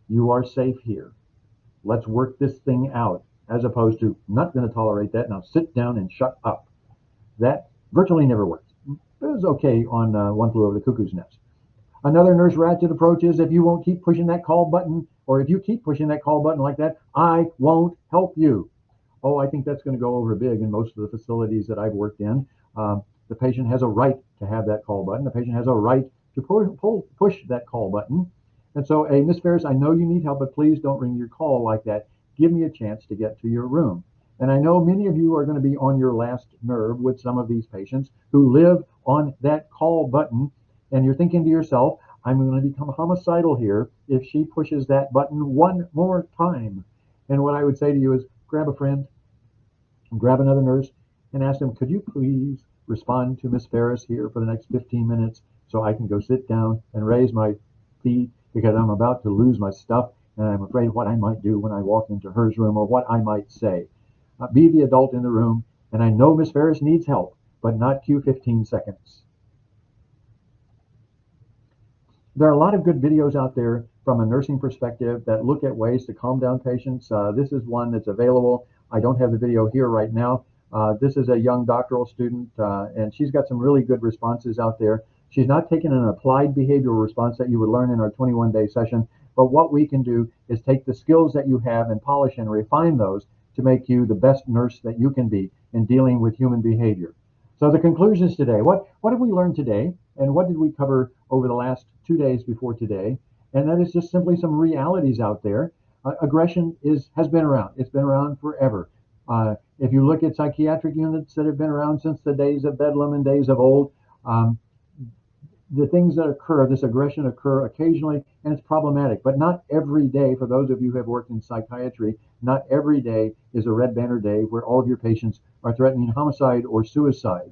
You are safe here. Let's work this thing out, as opposed to, I'm not going to tolerate that, now sit down and shut up. That virtually never works. It was okay on One Flew Over the Cuckoo's Nest. Another Nurse Ratched approach is if you won't keep pushing that call button, or if you keep pushing that call button like that, I won't help you. Oh, I think that's going to go over big in most of the facilities that I've worked in. The patient has a right to have that call button. The patient has a right to push that call button. And so, hey, Miss Ferris, I know you need help, but please don't ring your call like that. Give me a chance to get to your room. And I know many of you are going to be on your last nerve with some of these patients who live on that call button. And you're thinking to yourself, I'm going to become homicidal here if she pushes that button one more time. And what I would say to you is grab a friend, grab another nurse, and ask them, could you please respond to Miss Ferris here for the next 15 minutes so I can go sit down and raise my feet because I'm about to lose my stuff and I'm afraid what I might do when I walk into her room or what I might say. Be the adult in the room, and I know Miss Ferris needs help, but not Q 15 seconds. There are a lot of good videos out there from a nursing perspective that look at ways to calm down patients. This is one that's available. I don't have the video here right now. This is a young doctoral student, and she's got some really good responses out there. She's not taking an applied behavioral response that you would learn in our 21-day session, but what we can do is take the skills that you have and polish and refine those to make you the best nurse that you can be in dealing with human behavior. So the conclusions today, what have we learned today? And what did we cover over the last 2 days before today? And that is just simply some realities out there. Aggression has been around. It's been around forever. If you look at psychiatric units that have been around since the days of Bedlam and days of old, um, the things that occur, this aggression occur occasionally, and it's problematic, but not every day. For those of you who have worked in psychiatry, not every day is a red banner day where all of your patients are threatening homicide or suicide.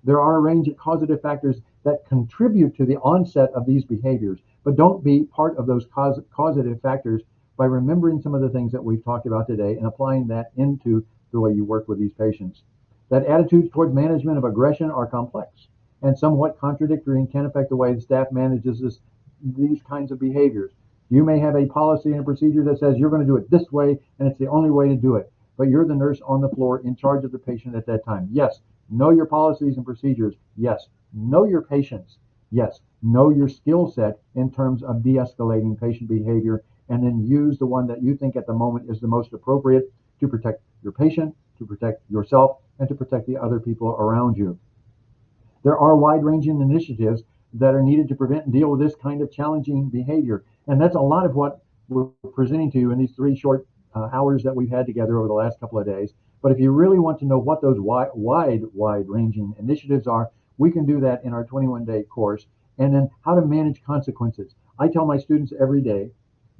There are a range of causative factors that contribute to the onset of these behaviors, but don't be part of those causative factors by remembering some of the things that we've talked about today and applying that into the way you work with these patients. That attitudes towards management of aggression are complex and somewhat contradictory and can affect the way the staff manages these kinds of behaviors. You may have a policy and a procedure that says you're going to do it this way and it's the only way to do it, but you're the nurse on the floor in charge of the patient at that time. Yes, know your policies and procedures. Yes, know your patients. Yes, know your skill set in terms of de-escalating patient behavior, and then use the one that you think at the moment is the most appropriate to protect your patient, to protect yourself, and to protect the other people around you. There are wide-ranging initiatives that are needed to prevent and deal with this kind of challenging behavior. And that's a lot of what we're presenting to you in these 3 short hours that we've had together over the last couple of days. But if you really want to know what those wide-ranging initiatives are, we can do that in our 21-day course. And then how to manage consequences. I tell my students every day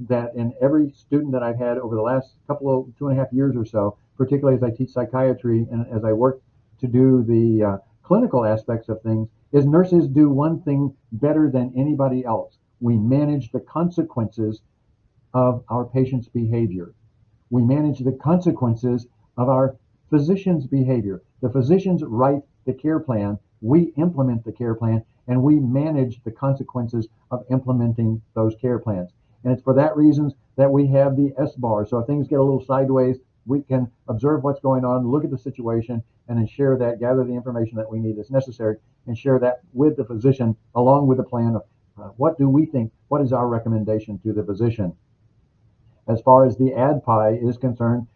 that in every student that I've had over the last couple of 2.5 years or so, particularly as I teach psychiatry and as I work to do the clinical aspects of things, is nurses do one thing better than anybody else. We manage the consequences of our patient's behavior. We manage the consequences of our physician's behavior. The physicians write the care plan, we implement the care plan, and we manage the consequences of implementing those care plans. And it's for that reason that we have the S-bar. So if things get a little sideways, we can observe what's going on, look at the situation, and then share that, gather the information that we need that's necessary, and share that with the physician along with the plan of what do we think, what is our recommendation to the physician. As far as the ADPI is concerned,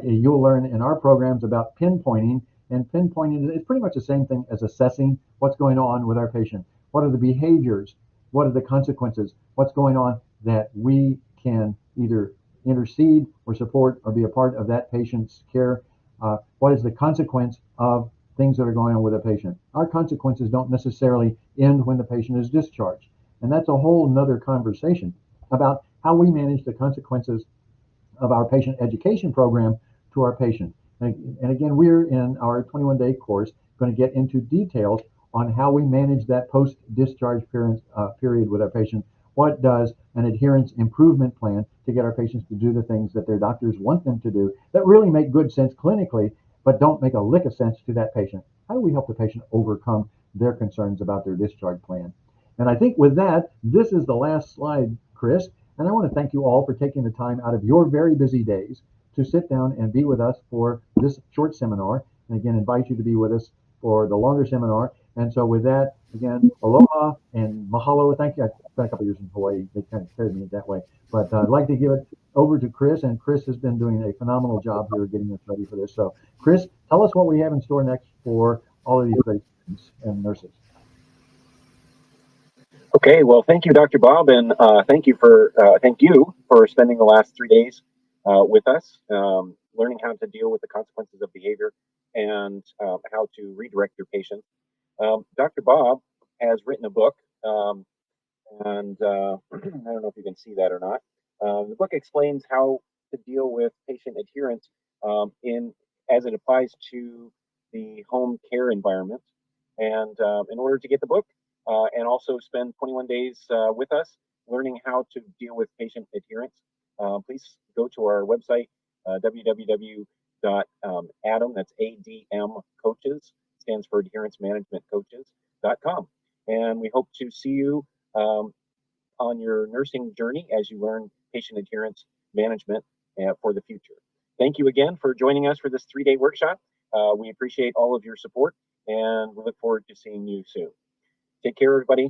you'll learn in our programs about pinpointing, and pinpointing is pretty much the same thing as assessing what's going on with our patient. What are the behaviors? What are the consequences? What's going on that we can either intercede or support or be a part of that patient's care? What is the consequence of things that are going on with a patient? Our consequences don't necessarily end when the patient is discharged. And that's a whole nother conversation about how we manage the consequences of our patient education program to our patient. And again, we're in our 21-day course going to get into details on how we manage that post-discharge period with our patient. What does an adherence improvement plan to get our patients to do the things that their doctors want them to do that really make good sense clinically, but don't make a lick of sense to that patient? How do we help the patient overcome their concerns about their discharge plan? And I think with that, this is the last slide, Chris. And I want to thank you all for taking the time out of your very busy days to sit down and be with us for this short seminar. And again, invite you to be with us for the longer seminar. And so with that, again, aloha and mahalo. Thank you. I spent a couple years in Hawaii. They kind of carried me that way. But I'd like to give it over to Chris. And Chris has been doing a phenomenal job here getting us ready for this. So Chris, tell us what we have in store next for all of these great students and nurses. Okay, well, thank you, Dr. Bob, and thank you for spending the last 3 days with us, learning how to deal with the consequences of behavior and how to redirect your patient. Dr. Bob has written a book, and I don't know if you can see that or not. The book explains how to deal with patient adherence as it applies to the home care environment. And in order to get the book, and also spend 21 days with us learning how to deal with patient adherence, please go to our website, www.ADM, that's ADM Coaches, stands for Adherence Management Coaches.com. And we hope to see you on your nursing journey as you learn patient adherence management for the future. Thank you again for joining us for this 3-day workshop. We appreciate all of your support, and we look forward to seeing you soon. Take care, everybody.